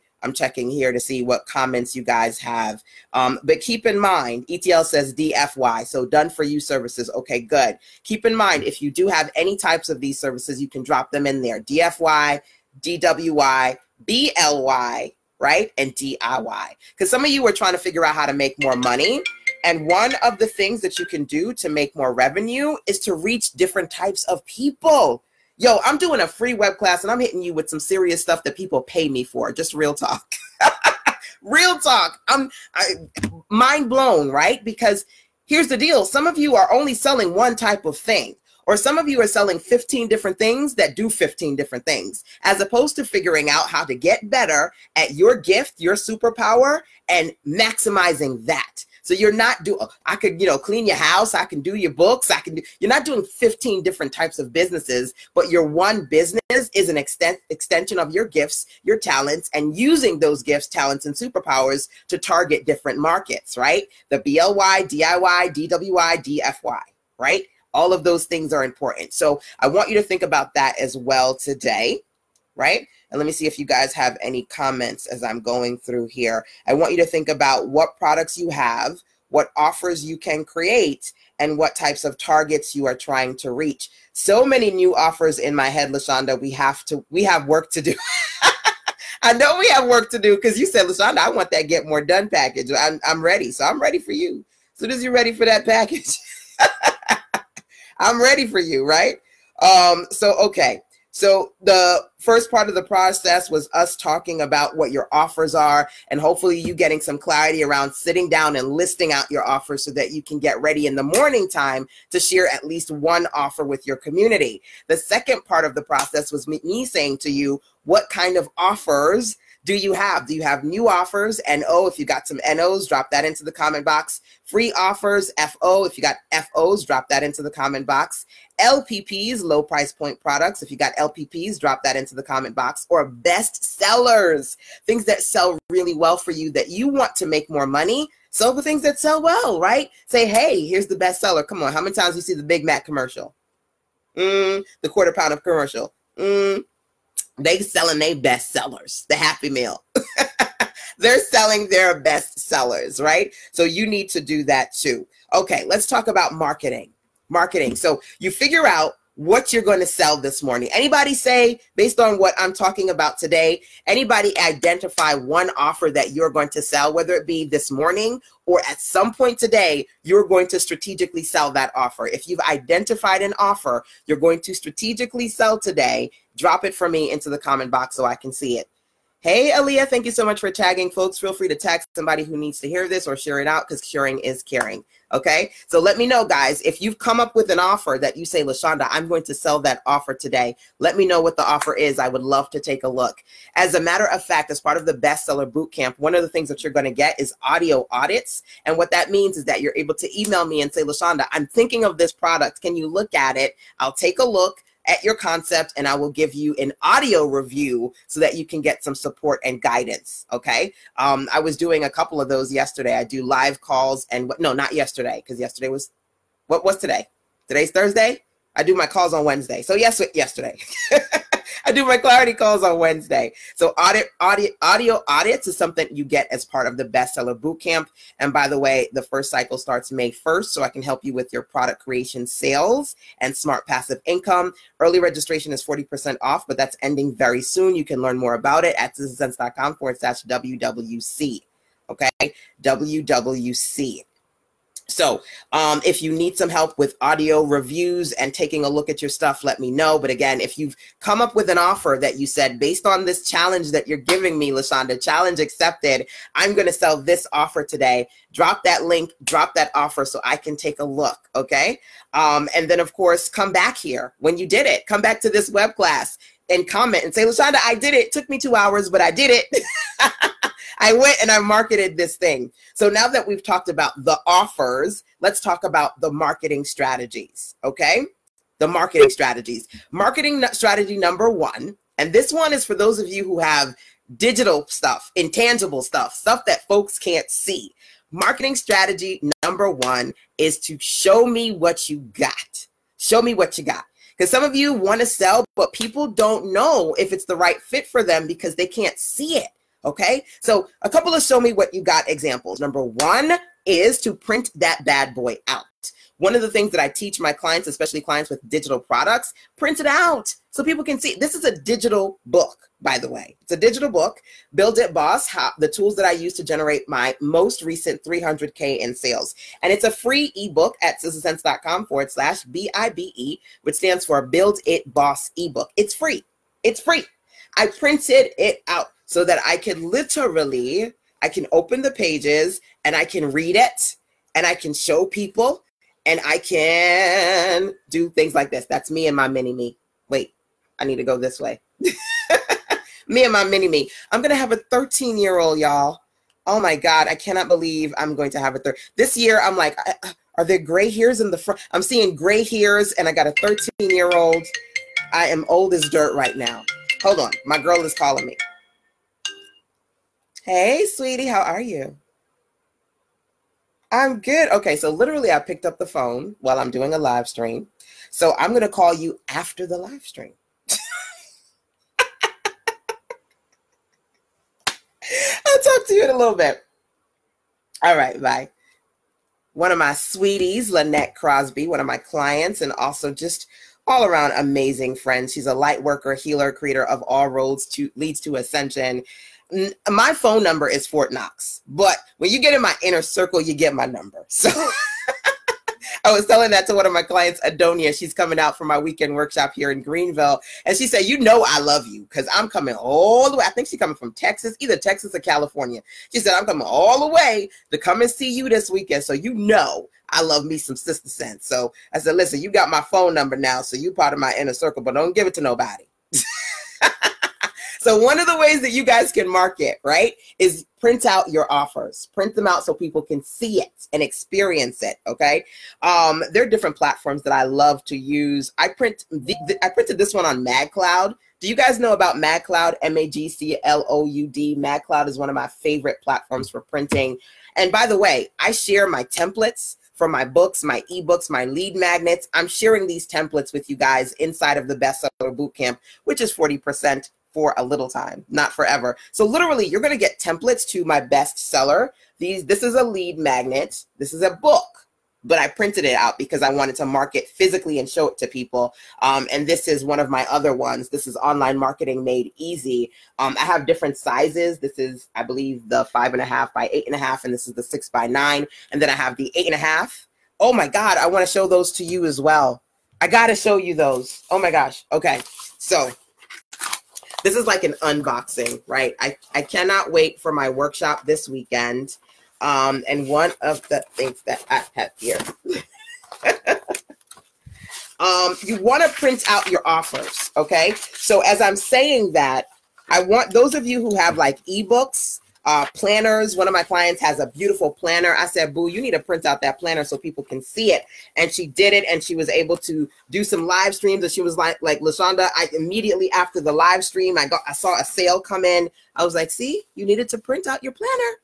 here to see what comments you guys have. But keep in mind, ETL says DFY, so done for you services. Okay, good. Keep in mind, if you do have any types of these services, you can drop them in there. DFY, DWY, BLY, right? And DIY. Because some of you are trying to figure out how to make more money. And one of the things that you can do to make more revenue is to reach different types of people. Yo, I'm doing a free web class and I'm hitting you with some serious stuff that people pay me for. Just real talk. Real talk. Mind blown, right? Because here's the deal. Some of you are only selling one type of thing, or some of you are selling 15 different things that do 15 different things, as opposed to figuring out how to get better at your gift, your superpower, and maximizing that. So you're not doing, I could, clean your house. I can do your books. You're not doing 15 different types of businesses, but your one business is an extension of your gifts, your talents, and using those gifts, talents, and superpowers to target different markets, right? The BLY, DIY, DWI, DFY, right? All of those things are important. So I want you to think about that as well today, right? And let me see if you guys have any comments as I'm going through here. I want you to think about what products you have, what offers you can create, and what types of targets you are trying to reach. So many new offers in my head, LaShanda. We have work to do. I know we have work to do because you said, LaShanda, I want that Get More Done package. I'm ready. So I'm ready for you. As soon as you're ready for that package, I'm ready for you, right? Okay. So the first part of the process was us talking about what your offers are, and hopefully you getting some clarity around sitting down and listing out your offers so that you can get ready in the morning time to share at least one offer with your community. The second part of the process was me saying to you, what kind of offers do you have? Do you have new offers? NO, if you got some NOs, drop that into the comment box. Free offers, FO, if you got FOs, drop that into the comment box. LPPs, low price point products, if you got LPPs, drop that into the comment box. Or best sellers, things that sell really well for you that you want to make more money. Sell the things that sell well, right? Say, hey, here's the best seller. Come on, how many times you see the Big Mac commercial? The quarter pound of commercial. They selling their best sellers, the Happy Meal. They're selling their best sellers, right? So you need to do that too. Okay, let's talk about marketing. Marketing. So you figure out what you're going to sell this morning. Anybody say, based on what I'm talking about today, anybody identify one offer that you're going to sell, whether it be this morning or at some point today, you're going to strategically sell that offer. If you've identified an offer you're going to strategically sell today, drop it for me into the comment box so I can see it. Hey, Aaliyah, thank you so much for tagging. Folks, feel free to tag somebody who needs to hear this or share it out because sharing is caring. Okay, so let me know, guys, if you've come up with an offer that you say, LaShanda, I'm going to sell that offer today. Let me know what the offer is. I would love to take a look. As a matter of fact, as part of the Bestseller Bootcamp, one of the things that you're going to get is audio audits. And what that means is that you're able to email me and say, LaShanda, I'm thinking of this product. Can you look at it? I'll take a look at your concept and I will give you an audio review so that you can get some support and guidance. Okay. I was doing a couple of those yesterday. I do live calls and no, not yesterday, because yesterday was, what was today? Today's Thursday. I do my calls on Wednesday. So yes, yesterday. I do my clarity calls on Wednesday. So audio audits is something you get as part of the Bestseller Bootcamp. And by the way, the first cycle starts May 1st, so I can help you with your product creation, sales, and smart passive income. Early registration is 40% off, but that's ending very soon. You can learn more about it at citizensense.com/WWC. Okay, WWC. So if you need some help with audio reviews and taking a look at your stuff, let me know. But again, if you've come up with an offer that you said, based on this challenge that you're giving me, LaShanda, challenge accepted, I'm going to sell this offer today. Drop that link, drop that offer so I can take a look. Okay. And then, of course, come back here when you did it. Come back to this web class and comment and say, LaShanda, I did it. It took me 2 hours, but I did it. I went and I marketed this thing. So now that we've talked about the offers, let's talk about the marketing strategies, okay? The marketing strategies. Marketing strategy number one, and this one is for those of you who have digital stuff, intangible stuff, stuff that folks can't see. Marketing strategy number one is to show me what you got. Show me what you got. Because some of you want to sell, but people don't know if it's the right fit for them because they can't see it. Okay, so a couple of show me what you got examples. Number one is to print that bad boy out. one of the things that I teach my clients, especially clients with digital products, print it out so people can see. This is a digital book, by the way. It's a digital book. Build It Boss, how the tools that I use to generate my most recent 300K in sales. And it's a free ebook at sizzlesense.com/BIBE, which stands for Build It Boss ebook. It's free. It's free. I printed it out so that I can literally, I can open the pages and I can read it and I can show people and I can do things like this. That's me and my mini me. Wait, I need to go this way. Me and my mini me. I'm going to have a 13-year-old, y'all. Oh my God, I cannot believe I'm going to have a this year. I'm like, are there gray hairs in the front? I'm seeing gray hairs and I got a 13-year-old. I am old as dirt right now. Hold on, my girl is calling me. Hey, sweetie, how are you? I'm good. Okay, so literally I picked up the phone while I'm doing a live stream. So I'm going to call you after the live stream. I'll talk to you in a little bit. All right, bye. One of my sweeties, Lynette Crosby, one of my clients, and also just all around amazing friend. She's a light worker, healer, creator of All Roads Leads to Ascension. My phone number is Fort Knox, but when you get in my inner circle, you get my number. So I was telling that to one of my clients, Adonia. She's coming out for my weekend workshop here in Greenville. And she said, you know, I love you because I'm coming all the way. I think she's coming from Texas, either Texas or California. She said, I'm coming all the way to come and see you this weekend. So you know I love me some Sister Sense. So I said, listen, you got my phone number now. So you part of my inner circle, but don't give it to nobody. So one of the ways that you guys can market, right, is print out your offers. Print them out so people can see it and experience it, okay? There are different platforms that I love to use. I printed this one on MagCloud. Do you guys know about MagCloud? MAGCLOUD. MagCloud is one of my favorite platforms for printing. And by the way, I share my templates for my books, my ebooks, my lead magnets. I'm sharing these templates with you guys inside of the Bestseller Bootcamp, which is 40% for a little time, not forever. So literally, you're going to get templates to my bestseller. This is a lead magnet. This is a book, but I printed it out because I wanted to market physically and show it to people. And this is one of my other ones. This is Online Marketing Made Easy. I have different sizes. This is, I believe, the 5.5 by 8.5, and this is the 6 by 9. And then I have the 8.5. Oh my God, I want to show those to you as well. I got to show you those. Oh my gosh. Okay, so this is like an unboxing, right? I cannot wait for my workshop this weekend. And one of the things that I have here, you want to print out your offers, okay? So as I'm saying that, I want those of you who have like ebooks, planners. One of my clients has a beautiful planner. I said, boo, you need to print out that planner so people can see it. And she did it, and she was able to do some live streams. And she was like LaShanda, I immediately after the live stream, I saw a sale come in. I was like, see, you needed to print out your planner.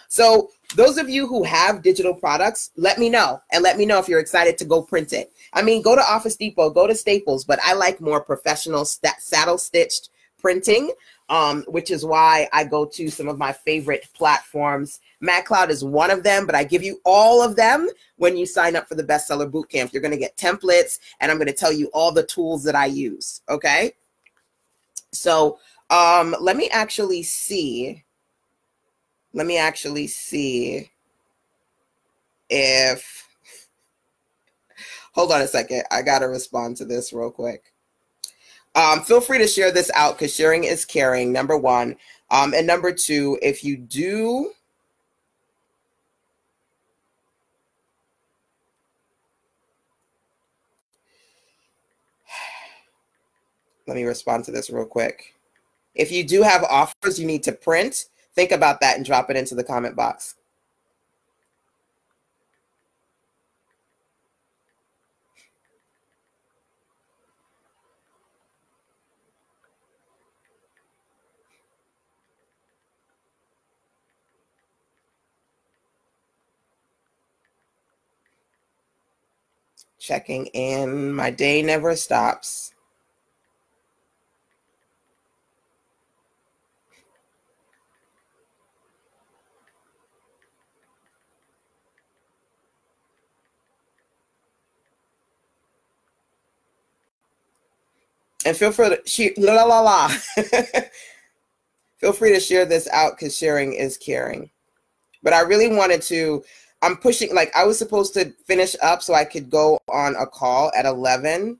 So those of you who have digital products, let me know. And let me know if you're excited to go print it. I mean, go to Office Depot, go to Staples, but I like more professional saddle stitched printing. Which is why I go to some of my favorite platforms. MagCloud is one of them, but I give you all of them when you sign up for the Bestseller Bootcamp. You're going to get templates, and I'm going to tell you all the tools that I use, okay? So let me actually see if, hold on a second. I got to respond to this real quick. Feel free to share this out because sharing is caring, number one. And number two, if you do, let me respond to this real quick. If you do have offers you need to print, think about that and drop it into the comment box. Checking in. My day never stops. And feel free to la la la. Feel free to share this out because sharing is caring. But I really wanted to, I'm pushing, like I was supposed to finish up so I could go on a call at 11,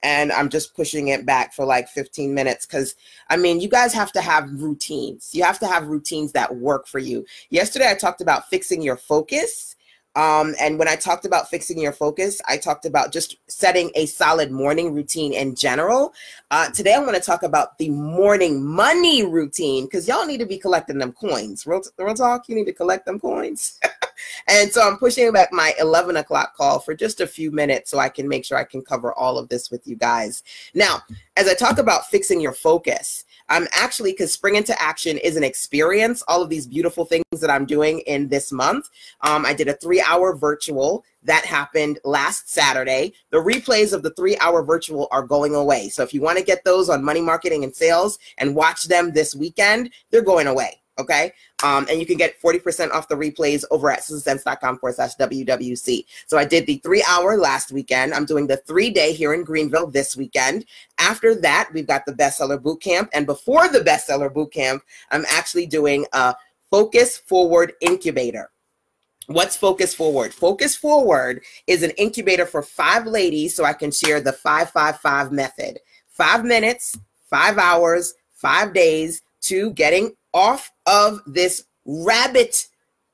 and I'm just pushing it back for like 15 minutes because, I mean, you guys have to have routines. You have to have routines that work for you. Yesterday, I talked about fixing your focus. And when I talked about fixing your focus, I talked about just setting a solid morning routine in general. Today, I want to talk about the morning money routine because y'all need to be collecting them coins. Real talk, you need to collect them coins. And so I'm pushing back my 11 o'clock call for just a few minutes so I can make sure I can cover all of this with you guys. Now, as I talk about fixing your focus, I'm actually, because Spring into Action is an experience, all of these beautiful things that I'm doing in this month. I did a 3-hour virtual that happened last Saturday. The replays of the 3-hour virtual are going away. So if you want to get those on money marketing and sales and watch them this weekend, they're going away. Okay. And you can get 40% off the replays over at sistasense.com/WWC. So I did the 3-hour last weekend. I'm doing the 3-day here in Greenville this weekend. After that, we've got the Bestseller Bootcamp. And before the Bestseller Bootcamp, I'm actually doing a Focus Forward Incubator. What's Focus Forward? Focus Forward is an incubator for 5 ladies so I can share the 5-5-5 method. 5 minutes, 5 hours, 5 days to getting off of this rabbit,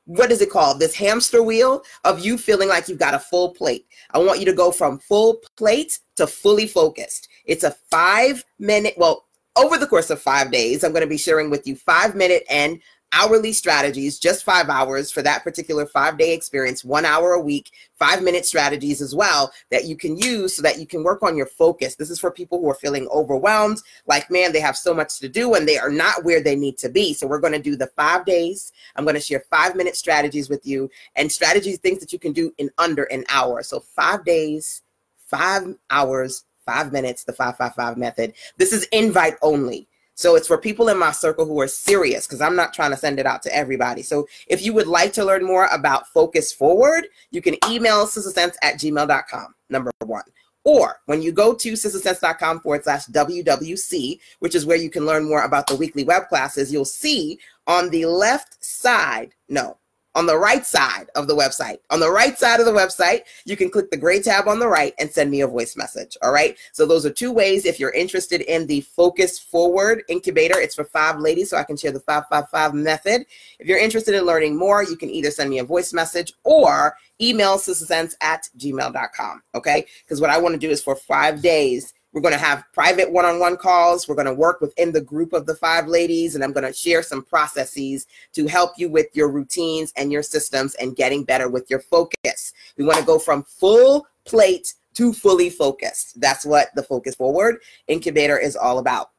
what is it called? This hamster wheel of you feeling like you've got a full plate. I want you to go from full plate to fully focused. It's a 5-minute, well, over the course of 5 days, I'm going to be sharing with you 5-minute and hourly strategies, just 5 hours for that particular 5-day experience, 1 hour a week, 5-minute strategies as well that you can use so that you can work on your focus. This is for people who are feeling overwhelmed, like, man, they have so much to do and they are not where they need to be. So we're going to do the 5 days. I'm going to share 5-minute strategies with you and strategies, things that you can do in under an hour. So 5 days, 5 hours, 5 minutes, the 5-5-5 method. This is invite only. So it's for people in my circle who are serious because I'm not trying to send it out to everybody. So if you would like to learn more about Focus Forward, you can email sistasense@gmail.com, number 1. Or when you go to sistasense.com/WWC, which is where you can learn more about the weekly web classes, you'll see on the left side, no, on the right side of the website. On the right side of the website, you can click the gray tab on the right and send me a voice message. All right. So those are 2 ways. If you're interested in the Focus Forward Incubator, it's for 5 ladies, so I can share the 5-5-5 method. If you're interested in learning more, you can either send me a voice message or email sistasense@gmail.com. Okay. Because what I want to do is for 5 days, we're going to have private one-on-one calls. We're going to work within the group of the 5 ladies, and I'm going to share some processes to help you with your routines and your systems and getting better with your focus. We want to go from full plate to fully focused. That's what the Focus Forward Incubator is all about.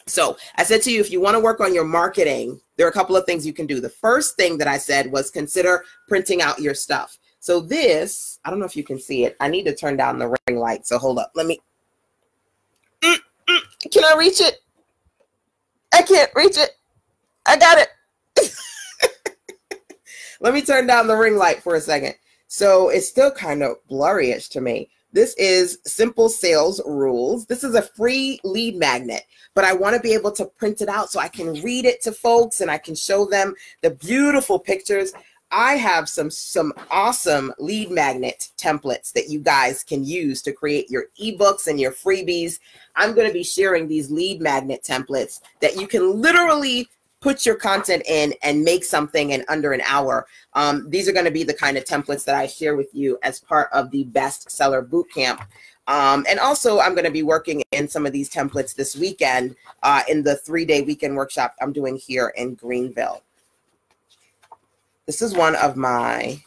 So I said to you, if you want to work on your marketing, there are a couple of things you can do. The first thing that I said was consider printing out your stuff. So this, I don't know if you can see it. I need to turn down the ring light. So hold up. Let me. Can I reach it? I can't reach it. I got it. Let me turn down the ring light for a second. So it's still kind of blurry-ish to me. This is Simple Sales Rules. This is a free lead magnet, but I want to be able to print it out so I can read it to folks and I can show them the beautiful pictures. I have some awesome lead magnet templates that you guys can use to create your ebooks and your freebies. I'm going to be sharing these lead magnet templates that you can literally put your content in and make something in under an hour. These are going to be the kind of templates that I share with you as part of the Bestseller Bootcamp. And also, I'm going to be working in some of these templates this weekend in the 3-day weekend workshop I'm doing here in Greenville. This is one of my,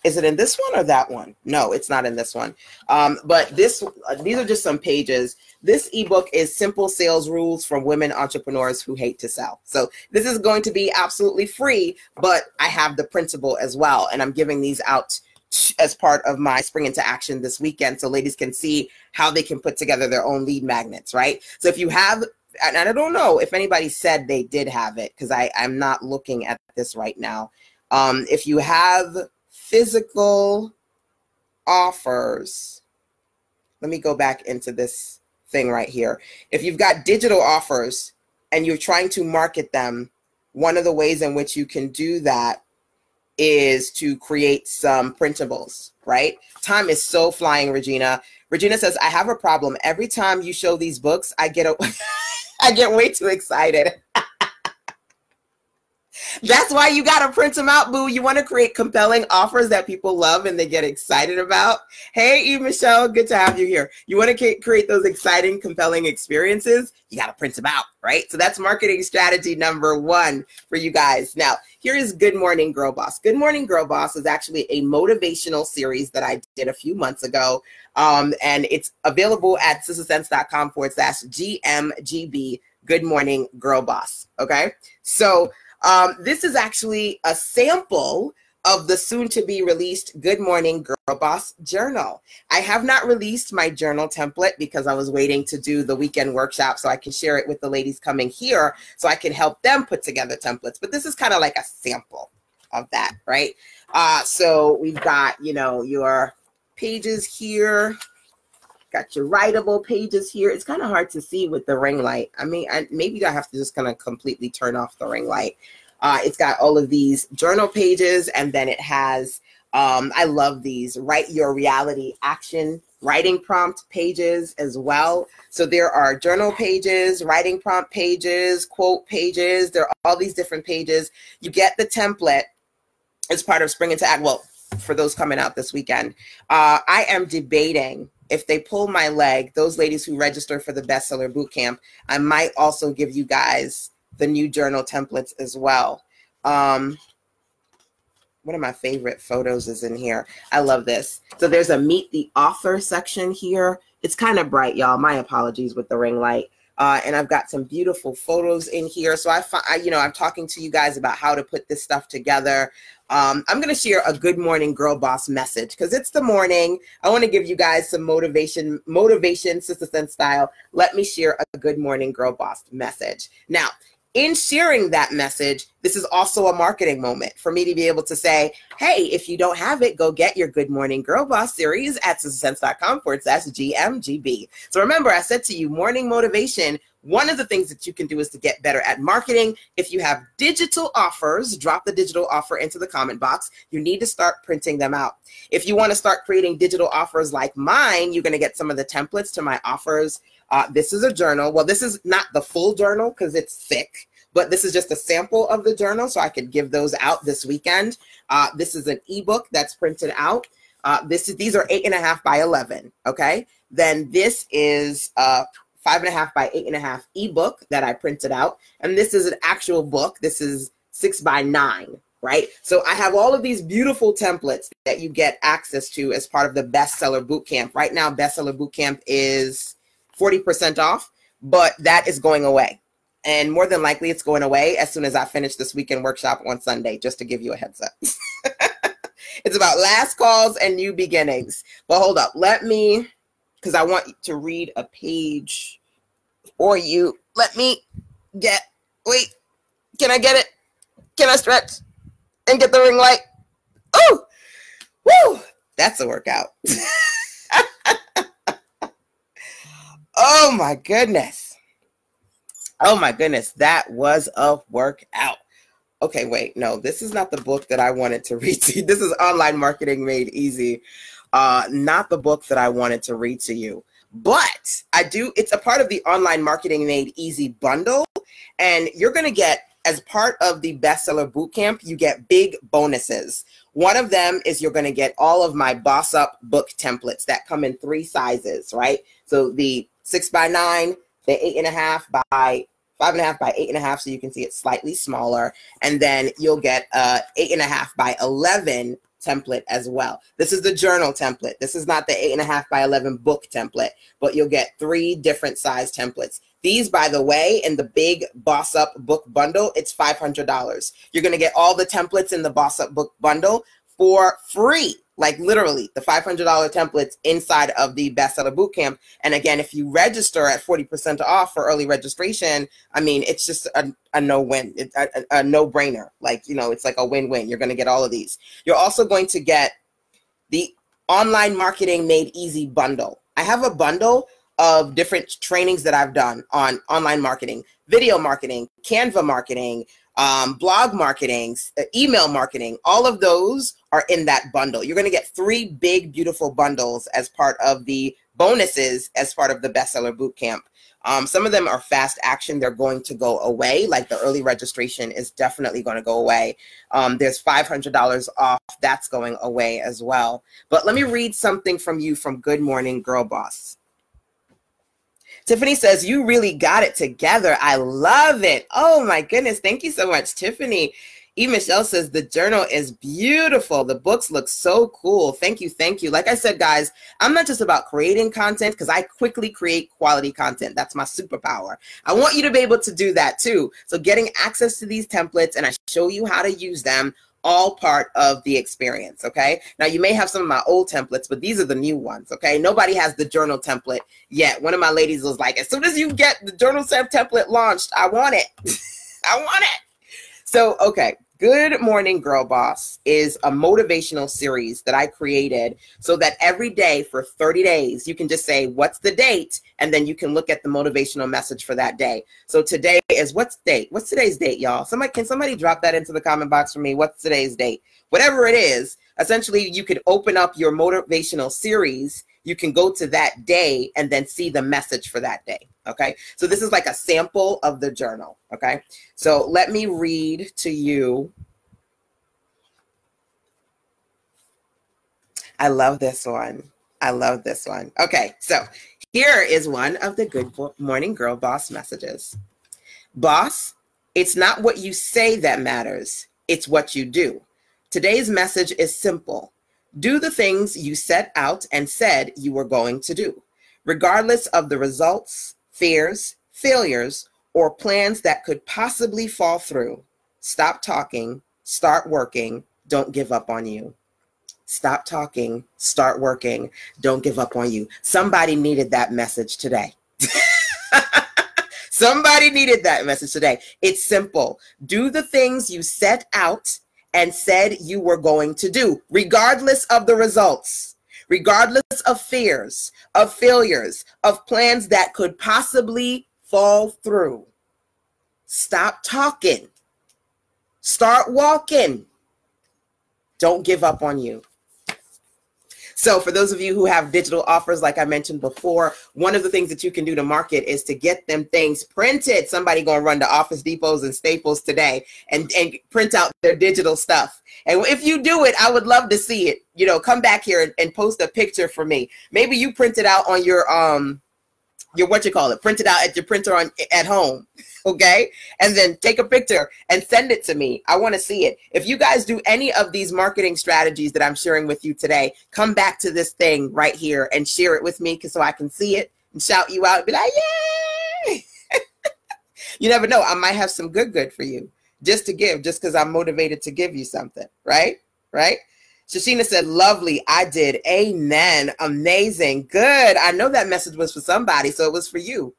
is it in this one or that one? No, it's not in this one. But these are just some pages. This ebook is Simple Sales Rules for Women Entrepreneurs Who Hate to Sell. So this is going to be absolutely free, but I have the printable as well. And I'm giving these out as part of my Spring into Action this weekend so ladies can see how they can put together their own lead magnets, right? So if you have, and I don't know if anybody said they did have it because I'm not looking at this right now. If you have physical offers, let me go back into this thing right here. If you've got digital offers and you're trying to market them, one of the ways in which you can do that is to create some printables, right? Time is so flying, Regina. Regina says, I have a problem. Every time you show these books, I get I get way too excited. That's why you got to print them out, boo. You want to create compelling offers that people love and they get excited about. Hey, Eve Michelle, good to have you here. You want to create those exciting, compelling experiences, you got to print them out, right? So that's marketing strategy number one for you guys. Now, here is Good Morning Girl Boss. Good Morning Girl Boss is actually a motivational series that I did a few months ago. And it's available at sistasense.com/GMGB, Good Morning Girl Boss, okay? So this is actually a sample of the soon-to-be released Good Morning Girl Boss journal. I have not released my journal template because I was waiting to do the weekend workshop so I can share it with the ladies coming here so I can help them put together templates. But this is kind of like a sample of that, right? So we've got, you know, your pages here. Got your writable pages here. It's kind of hard to see with the ring light. I mean, maybe I have to just kind of completely turn off the ring light. It's got all of these journal pages, and then it has, I love these, Write Your Reality Action writing prompt pages as well. So there are journal pages, writing prompt pages, quote pages. There are all these different pages. You get the template as part of Spring Into Act. Well, for those coming out this weekend, I am debating if they pull my leg, those ladies who register for the Bestseller Bootcamp, I might also give you guys the new journal templates as well. One of my favorite photos is in here. I love this. So there's a Meet the Author section here. It's kind of bright, y'all. My apologies with the ring light. And I've got some beautiful photos in here. So I'm talking to you guys about how to put this stuff together. I'm going to share a Good Morning Girl Boss message because it's the morning. I want to give you guys some motivation, Sister Sense style. Let me share a Good Morning Girl Boss message. Now, in sharing that message, this is also a marketing moment for me to be able to say, hey, if you don't have it, go get your Good Morning Girl Boss series at sistasense.com/GMGB. So remember, I said to you, morning motivation, one of the things that you can do is to get better at marketing. If you have digital offers, drop the digital offer into the comment box. You need to start printing them out. If you want to start creating digital offers like mine, you're going to get some of the templates to my offers. This is a journal. Well, this is not the full journal because it's thick, but this is just a sample of the journal, so I could give those out this weekend. This is an ebook that's printed out. These are 8.5 by 11, okay? Then this is 5.5 by 8.5 ebook that I printed out. And this is an actual book. This is 6 by 9, right? So I have all of these beautiful templates that you get access to as part of the Bestseller Bootcamp. Right now, Bestseller Bootcamp is 40% off, but that is going away. And more than likely it's going away as soon as I finish this weekend workshop on Sunday, just to give you a heads up. It's about last calls and new beginnings. But hold up, because I want to read a page for you. Let me wait, can I get it? Can I stretch and get the ring light? Oh, woo, that's a workout. Oh my goodness. Oh my goodness, that was a workout. Okay, wait, no, this is not the book that I wanted to read to you. This is Online Marketing Made Easy. Not the book that I wanted to read to you, but it's a part of the Online Marketing Made Easy bundle. And you're going to get, as part of the Bestseller Bootcamp, you get big bonuses. One of them is you're going to get all of my Boss Up book templates that come in 3 sizes, right? So the 6 by 9, the 8.5 by 5.5 by 8.5, so you can see it's slightly smaller. And then you'll get a 8.5 by 11 template as well. This is the journal template. This is not the 8.5 by 11 book template, but you'll get 3 different size templates. These, by the way, in the big Boss Up book bundle, it's $500. You're going to get all the templates in the Boss Up book bundle for free. Like literally the $500 templates inside of the Bestseller Bootcamp. And again, if you register at 40% off for early registration, I mean, it's just a no-win, a no-brainer. Like, you know, it's like a win-win. You're going to get all of these. You're also going to get the Online Marketing Made Easy bundle. I have a bundle of different trainings that I've done on online marketing, video marketing, Canva marketing, blog marketing, email marketing. All of those are in that bundle. You're going to get 3 big, beautiful bundles as part of the bonuses as part of the Bestseller Bootcamp. Some of them are fast action. They're going to go away. Like the early registration is definitely going to go away. There's $500 off. That's going away as well. But let me read something from you from Good Morning Girl Boss. Tiffany says, you really got it together. I love it. Oh my goodness. Thank you so much, Tiffany. E. Michelle says, the journal is beautiful. The books look so cool. Thank you. Thank you. Like I said, guys, I'm not just about creating content because I quickly create quality content. That's my superpower. I want you to be able to do that too. So getting access to these templates, and I show you how to use them, all part of the experience. Okay. Now you may have some of my old templates, but these are the new ones. Okay. Nobody has the journal template yet. One of my ladies was like, as soon as you get the journal template launched, I want it. I want it. So, okay, Good Morning Girl Boss is a motivational series that I created so that every day for 30 days, you can just say, what's the date? And then you can look at the motivational message for that day. So today is what's date? What's today's date, y'all? Can somebody drop that into the comment box for me? What's today's date? Whatever it is, essentially you could open up your motivational series. You can go to that day and then see the message for that day. Okay, so this is like a sample of the journal. Okay, so let me read to you. I love this one. I love this one. Okay, so here is one of the Good Morning Girl Boss messages. Boss, it's not what you say that matters. It's what you do. Today's message is simple. Do the things you set out and said you were going to do, regardless of the results, fears, failures, or plans that could possibly fall through. Stop talking, start working, don't give up on you. Stop talking, start working, don't give up on you. Somebody needed that message today. Somebody needed that message today. It's simple. Do the things you set out and said you were going to do, regardless of the results, regardless of fears, of failures, of plans that could possibly fall through. Stop talking. Start walking. Don't give up on you. So for those of you who have digital offers, like I mentioned before, one of the things that you can do to market is to get them things printed. Somebody going to run to Office Depots and Staples today and print out their digital stuff. And if you do it, I would love to see it. You know, come back here and post a picture for me. Maybe you print it out on your print it out at your printer at home, okay? And then take a picture and send it to me. I want to see it. If you guys do any of these marketing strategies that I'm sharing with you today, come back to this thing right here and share it with me so I can see it and shout you out and be like, yay! You never know. I might have some good for you just to give, just because I'm motivated to give you something, right? Right? Shashina said, lovely. I did. Amen. Amazing. Good. I know that message was for somebody, so it was for you.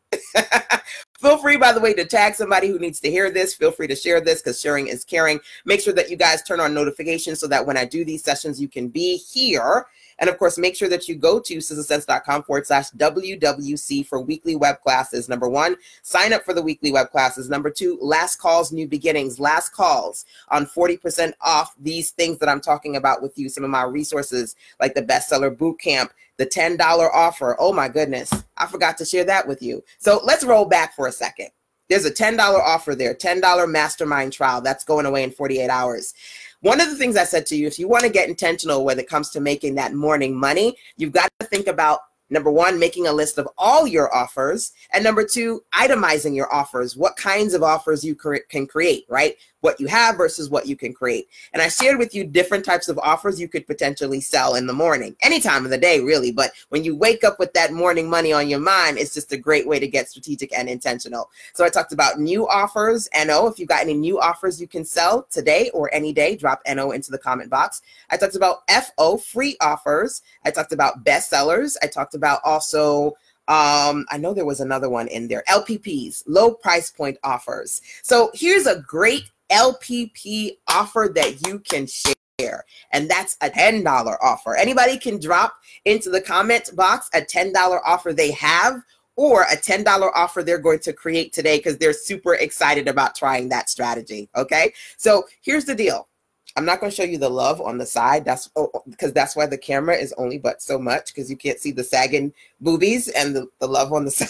Feel free, by the way, to tag somebody who needs to hear this. Feel free to share this because sharing is caring. Make sure that you guys turn on notifications so that when I do these sessions, you can be here. And of course, make sure that you go to sizzlesense.com/WWC for weekly web classes. Number 1, sign up for the weekly web classes. Number 2, last calls, new beginnings, last calls on 40% off these things that I'm talking about with you. Some of my resources like the Bestseller Bootcamp, the $10 offer. Oh my goodness, I forgot to share that with you. So let's roll back for a second. There's a $10 offer there, $10 mastermind trial. That's going away in 48 hours. One of the things I said to you, if you want to get intentional when it comes to making that morning money, you've got to think about, number 1, making a list of all your offers. And number 2, itemizing your offers. What kinds of offers you can create, right? What you have versus what you can create. And I shared with you different types of offers you could potentially sell in the morning, any time of the day, really. But when you wake up with that morning money on your mind, it's just a great way to get strategic and intentional. So I talked about new offers, NO. If you've got any new offers you can sell today or any day, drop NO into the comment box. I talked about FO, free offers. I talked about bestsellers. I talked about also I know there was another one in there, LPPs, low price point offers. So here's a great LPP offer that you can share, and that's a $10 offer. Anybody can drop into the comment box a $10 offer they have or a $10 offer they're going to create today because they're super excited about trying that strategy. Okay, so here's the deal. I'm not going to show you the love on the side. Because that's why the camera is only but so much, because you can't see the sagging boobies and the love on the side.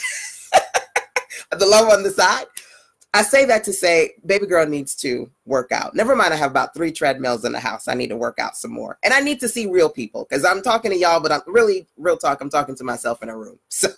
The love on the side. I say that to say baby girl needs to work out. Never mind, I have about 3 treadmills in the house. I need to work out some more. And I need to see real people, because I'm talking to y'all, but I'm really, real talk, I'm talking to myself in a room. So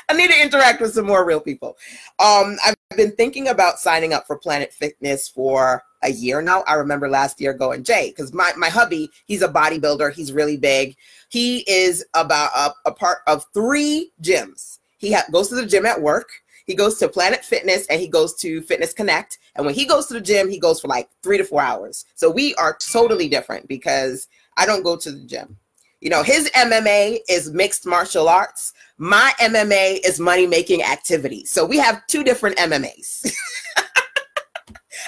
I need to interact with some more real people. I've been thinking about signing up for Planet Fitness for a year now. I remember last year going, Jay, because my hubby, he's a bodybuilder. He's really big. He is about a part of 3 gyms. He goes to the gym at work. He goes to Planet Fitness, and he goes to Fitness Connect. And when he goes to the gym, he goes for like 3 to 4 hours. So we are totally different, because I don't go to the gym. You know, his MMA is mixed martial arts. My MMA is money-making activity. So we have 2 different MMAs.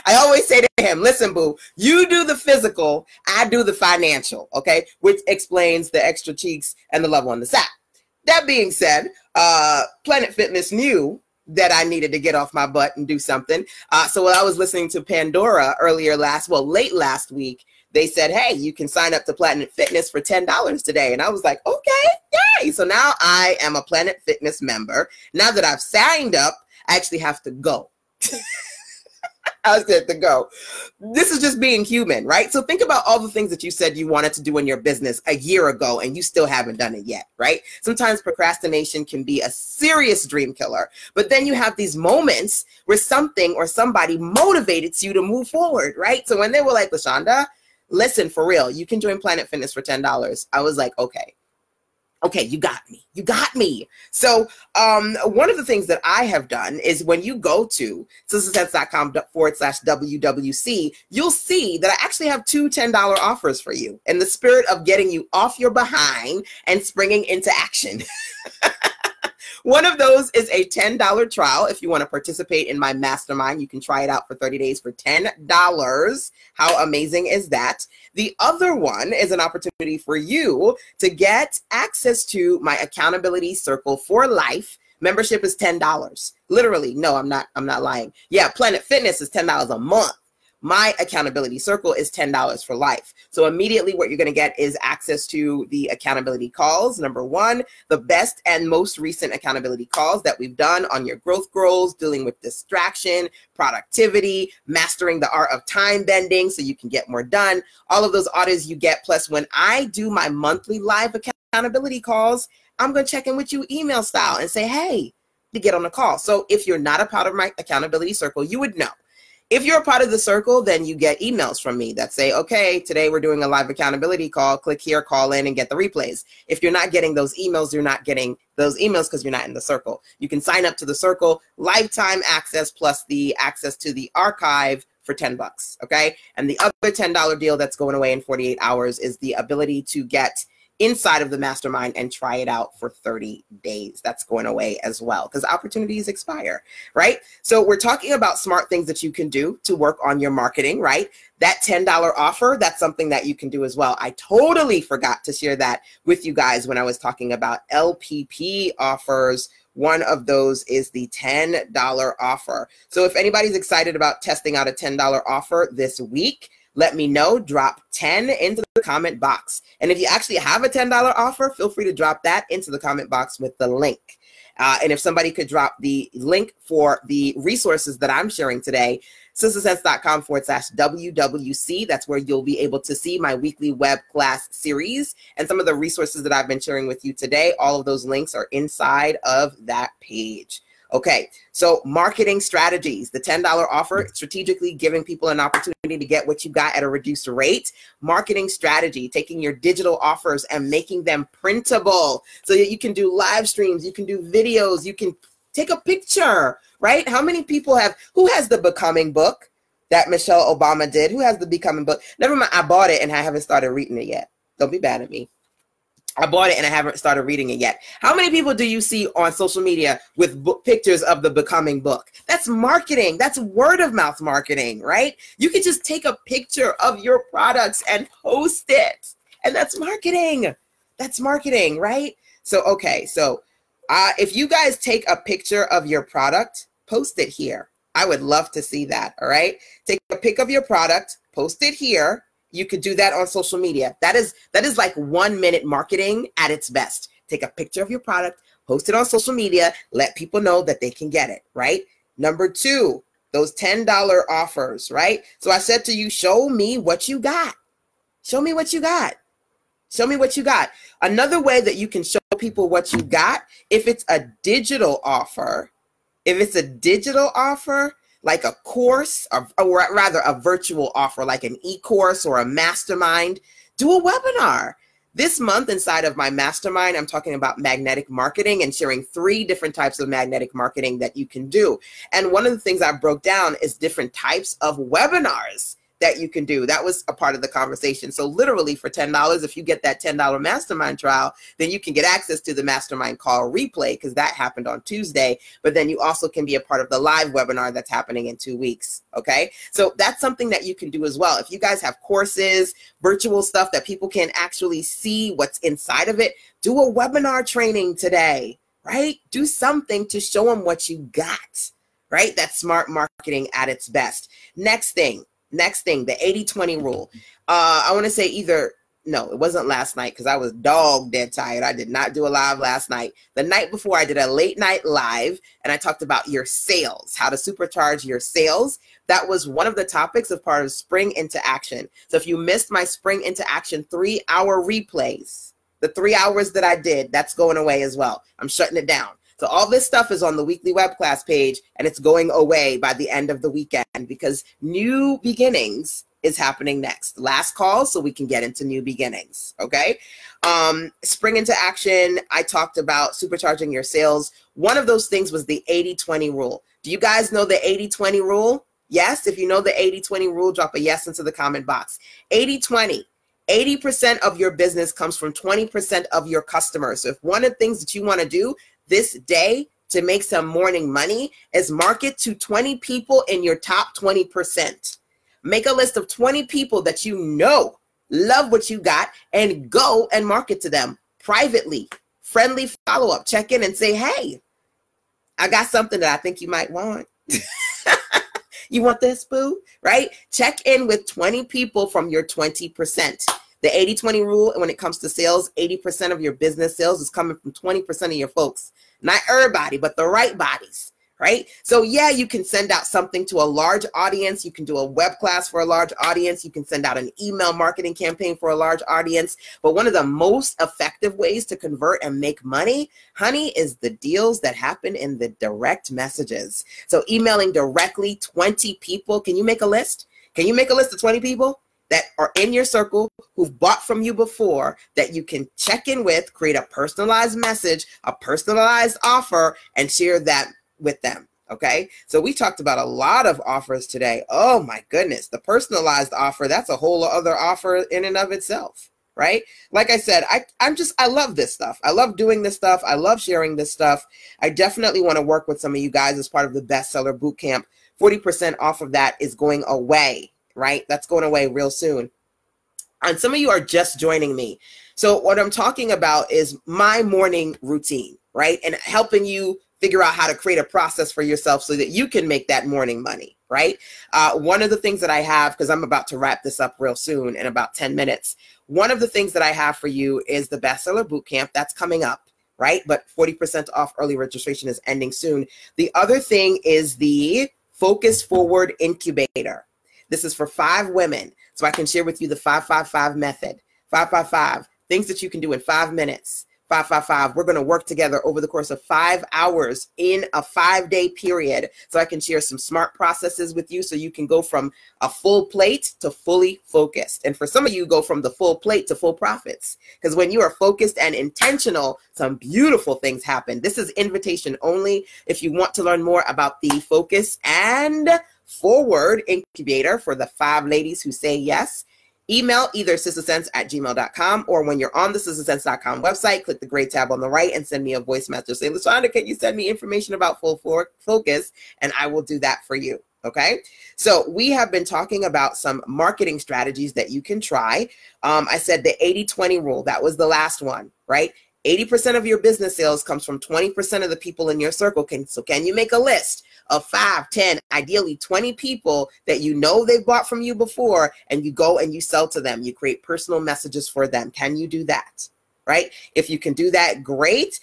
I always say to him, listen, boo, you do the physical, I do the financial, okay? Which explains the extra cheeks and the love on the side. That being said, Planet Fitness knew that I needed to get off my butt and do something. So when I was listening to Pandora late last week, they said, hey, you can sign up to Planet Fitness for $10 today. And I was like, okay, yay. So now I am a Planet Fitness member. Now that I've signed up, I actually have to go. I was good to go. This is just being human, right? So think about all the things that you said you wanted to do in your business a year ago, and you still haven't done it yet, right? Sometimes procrastination can be a serious dream killer, but then you have these moments where something or somebody motivated you to move forward, right? So when they were like, LaShanda, listen, for real, you can join Planet Fitness for $10. I was like, okay. Okay, you got me. You got me. So one of the things that I have done is when you go to sistersense.com/WWC, you'll see that I actually have 2 $10 offers for you in the spirit of getting you off your behind and springing into action. One of those is a $10 trial. If you want to participate in my mastermind, you can try it out for 30 days for $10. How amazing is that? The other one is an opportunity for you to get access to my accountability circle for life. Membership is $10. Literally, no, I'm not lying. Yeah, Planet Fitness is $10 a month. My accountability circle is $10 for life. So immediately what you're going to get is access to the accountability calls. Number 1, the best and most recent accountability calls that we've done on your growth goals, dealing with distraction, productivity, mastering the art of time bending so you can get more done. All of those audits you get. Plus, when I do my monthly live accountability calls, I'm going to check in with you email style and say, hey, to get on the call. So if you're not a part of my accountability circle, you would know. If you're a part of the circle, then you get emails from me that say, okay, today we're doing a live accountability call. Click here, call in, and get the replays. If you're not getting those emails, you're not getting those emails because you're not in the circle. You can sign up to the circle, lifetime access plus the access to the archive for $10, okay? And the other $10 deal that's going away in 48 hours is the ability to get inside of the mastermind and try it out for 30 days. That's going away as well because opportunities expire, right? So we're talking about smart things that you can do to work on your marketing, right? That $10 offer, that's something that you can do as well. I totally forgot to share that with you guys when I was talking about LPP offers. One of those is the $10 offer. So if anybody's excited about testing out a $10 offer this week, let me know. Drop 10 into the comment box. And if you actually have a $10 offer, feel free to drop that into the comment box with the link. And if somebody could drop the link for the resources that I'm sharing today, sistersense.com/WWC. That's where you'll be able to see my weekly web class series and some of the resources that I've been sharing with you today. All of those links are inside of that page. Okay, so marketing strategies, the $10 offer, strategically giving people an opportunity to get what you got at a reduced rate. Marketing strategy, taking your digital offers and making them printable so that you can do live streams, you can do videos, you can take a picture, right? How many people who has the Becoming book that Michelle Obama did? Who has the Becoming book? Never mind, I bought it and I haven't started reading it yet. Don't be mad at me. I bought it and I haven't started reading it yet. How many people do you see on social media with pictures of the Becoming book? That's marketing. That's word of mouth marketing, right? You can just take a picture of your products and post it. And that's marketing. That's marketing, right? So, okay. So If you guys take a picture of your product, post it here. I would love to see that, all right? Take a pic of your product, post it here. You could do that on social media. That is like 1 minute marketing at its best. Take a picture of your product, post it on social media, let people know that they can get it, right? Number 2, those $10 offers, right? So I said to you, show me what you got. Show me what you got. Show me what you got. Another way that you can show people what you got, if it's a digital offer, like a course, or rather a virtual offer, like an e-course or a mastermind, do a webinar. This month inside of my mastermind, I'm talking about magnetic marketing and sharing 3 different types of magnetic marketing that you can do. And one of the things I broke down is different types of webinars that you can do. That was a part of the conversation. So literally for $10, if you get that $10 mastermind trial, then you can get access to the mastermind call replay, because that happened on Tuesday. But then you also can be a part of the live webinar that's happening in 2 weeks. Okay. So that's something that you can do as well. If you guys have courses, virtual stuff that people can actually see what's inside of it, do a webinar training today, right? Do something to show them what you got, right? That's smart marketing at its best. Next thing, the 80-20 rule. I want to say no, it wasn't last night because I was dog dead tired. I did not do a live last night. The night before, I did a late night live and I talked about your sales, how to supercharge your sales. That was one of the topics of part of Spring into Action. So if you missed my Spring into Action 3-hour replays, the 3 hours that I did, that's going away as well. I'm shutting it down. So all this stuff is on the weekly web class page, and it's going away by the end of the weekend because new beginnings is happening next. Last call so we can get into new beginnings, okay? Spring into Action, I talked about supercharging your sales. One of those things was the 80-20 rule. Do you guys know the 80-20 rule? Yes, if you know the 80-20 rule, drop a yes into the comment box. 80-20. 80% of your business comes from 20% of your customers. So if one of the things that you want to do this day to make some morning money is market to 20 people in your top 20%. Make a list of 20 people that you know love what you got and go and market to them privately. Friendly follow-up. Check in and say, hey, I got something that I think you might want. You want this, boo? Right? Check in with 20 people from your 20%. The 80-20 rule, when it comes to sales, 80% of your business sales is coming from 20% of your folks. Not everybody, but the right bodies, right? So yeah, you can send out something to a large audience. You can do a web class for a large audience. You can send out an email marketing campaign for a large audience. But one of the most effective ways to convert and make money, honey, is the deals that happen in the direct messages. So emailing directly 20 people. Can you make a list? Can you make a list of 20 people that are in your circle who've bought from you before that you can check in with, create a personalized message, a personalized offer, and share that with them, okay? So we talked about a lot of offers today. Oh my goodness, the personalized offer, that's a whole other offer in and of itself, right? Like I said, I love this stuff. I love doing this stuff. I love sharing this stuff. I definitely want to work with some of you guys as part of the Bestseller Bootcamp. 40% off of that is going away. Right? That's going away real soon. And some of you are just joining me. So what I'm talking about is my morning routine, right? And helping you figure out how to create a process for yourself so that you can make that morning money, right? One of the things that I have, because I'm about to wrap this up real soon in about 10 minutes, one of the things that I have for you is the Bestseller Bootcamp that's coming up, right? But 40% off early registration is ending soon. The other thing is the Focus Forward Incubator. This is for 5 women, so I can share with you the 5-5-5 method. 5-5-5, things that you can do in 5 minutes. 5-5-5, we're going to work together over the course of 5 hours in a 5-day period, so I can share some smart processes with you so you can go from a full plate to fully focused. And for some of you, go from the full plate to full profits, because when you are focused and intentional, some beautiful things happen. This is invitation only. If you want to learn more about the Focus and Forward Incubator for the 5 ladies who say yes, email either sistersense@gmail.com, or when you're on the sistersense.com website, click the gray tab on the right and send me a voice message. Say, LaShanda, can you send me information about Full Focus? And I will do that for you. Okay. So we have been talking about some marketing strategies that you can try. I said the 80-20 rule, that was the last one, right? 80% of your business sales comes from 20% of the people in your circle. So can you make a list of 5, 10, ideally 20 people that you know they've bought from you before, and you go and you sell to them? You create personal messages for them. Can you do that? Right? If you can do that, great.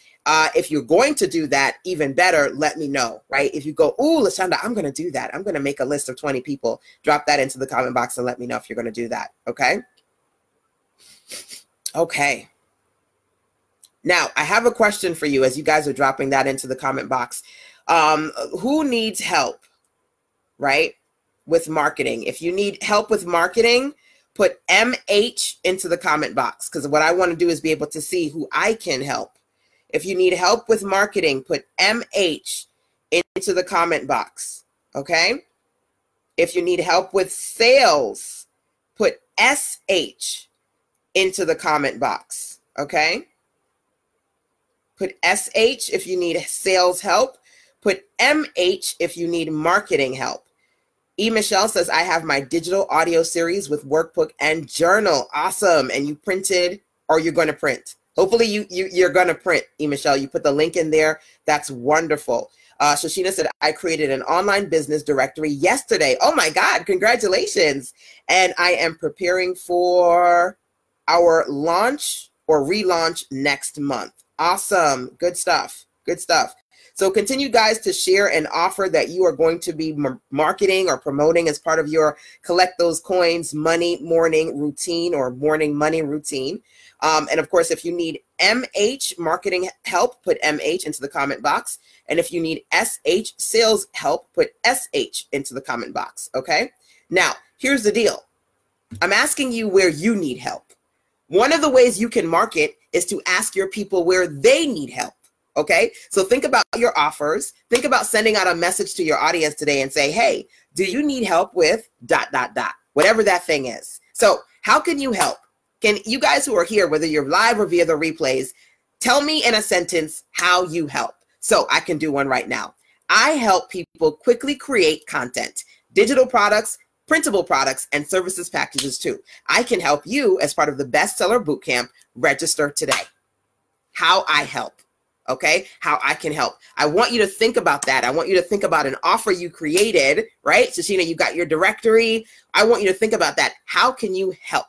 If you're going to do that, even better, let me know, right? If you go, ooh, LaShanda, I'm going to do that. I'm going to make a list of 20 people. Drop that into the comment box and let me know if you're going to do that, okay? Okay. Now, I have a question for you as you guys are dropping that into the comment box. Who needs help, right, with marketing? If you need help with marketing, put MH into the comment box, because what I want to do is be able to see who I can help. If you need help with marketing, put MH into the comment box, okay? If you need help with sales, put SH into the comment box, okay? Put SH if you need sales help. Put MH if you need marketing help. E. Michelle says, I have my digital audio series with workbook and journal. Awesome. And you printed, or you're going to print. Hopefully you're going to print, E. Michelle. You put the link in there. That's wonderful. Shoshina said, I created an online business directory yesterday. Oh my God, congratulations. And I am preparing for our launch or relaunch next month. Awesome. Good stuff. Good stuff. So continue, guys, to share an offer that you are going to be marketing or promoting as part of your Collect Those Coins Money Morning Routine or Morning Money Routine. And of course, if you need MH marketing help, put MH into the comment box. And if you need SH sales help, put SH into the comment box. Okay. Now, here's the deal. I'm asking you where you need help. One of the ways you can market is to ask your people where they need help. Okay. So think about your offers. Think about sending out a message to your audience today and say, hey, do you need help with ... whatever that thing is? So how can you help? Can you guys who are here, whether you're live or via the replays, tell me in a sentence how you help? So I can do one right now. I help people quickly create content, digital products, printable products, and services packages too. I can help you as part of the Bestseller Bootcamp. Register today. How I help. Okay, how I can help. I want you to think about that. I want you to think about an offer you created, right? Shoshina, you got your directory. I want you to think about that. How can you help?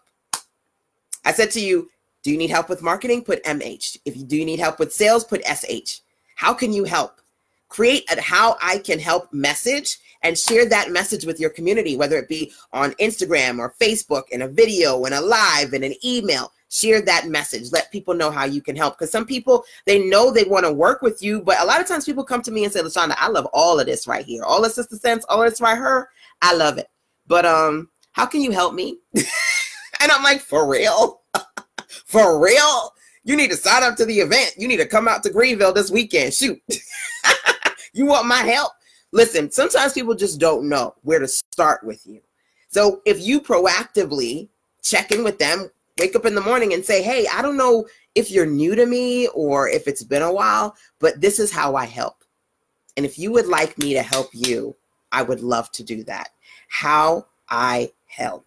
I said to you, do you need help with marketing? Put MH. If you do need help with sales, put SH. How can you help? Create a how I can help message and share that message with your community, whether it be on Instagram or Facebook, in a video, in a live, in an email. Share that message. Let people know how you can help. Because some people, they know they want to work with you, but a lot of times people come to me and say, LaShanda, I love all of this right here. All the Sister Sense, all of this right here. I love it. But how can you help me? And I'm like, for real? For real? You need to sign up to the event. You need to come out to Greenville this weekend. Shoot. You want my help? Listen, sometimes people just don't know where to start with you. So if you proactively check in with them, wake up in the morning and say, hey, I don't know if you're new to me or if it's been a while, but this is how I help. And if you would like me to help you, I would love to do that. How I help.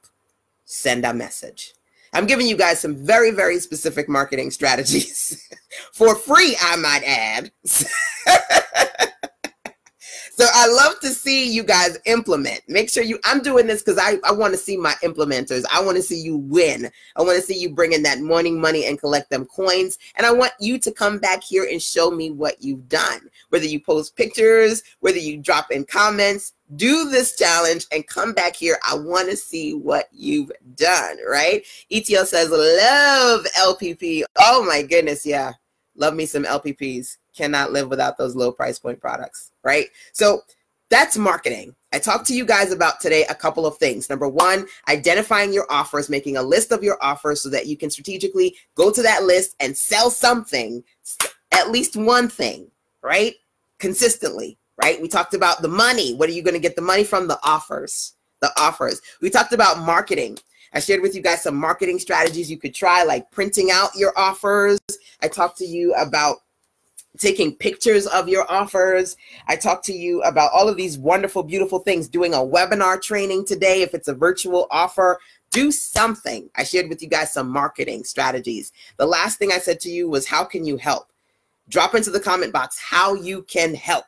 Send a message. I'm giving you guys some very, very specific marketing strategies for free, I might add. So I love to see you guys implement. Make sure I'm doing this because I want to see my implementers. I want to see you win. I want to see you bring in that morning money and collect them coins. And I want you to come back here and show me what you've done. Whether you post pictures, whether you drop in comments, do this challenge and come back here. I want to see what you've done, right? ETL says, love LPP. Oh my goodness, yeah. Love me some LPPs. Cannot live without those low price point products, right? So that's marketing. I talked to you guys about today a couple of things. Number one, identifying your offers, making a list of your offers so that you can strategically go to that list and sell something, at least one thing, right? Consistently, right? We talked about the money. What are you going to get the money from? The offers, the offers. We talked about marketing. I shared with you guys some marketing strategies you could try, like printing out your offers. I talked to you about taking pictures of your offers. I talked to you about all of these wonderful, beautiful things, doing a webinar training today. If it's a virtual offer, do something. I shared with you guys some marketing strategies. The last thing I said to you was, how can you help? Drop into the comment box how you can help.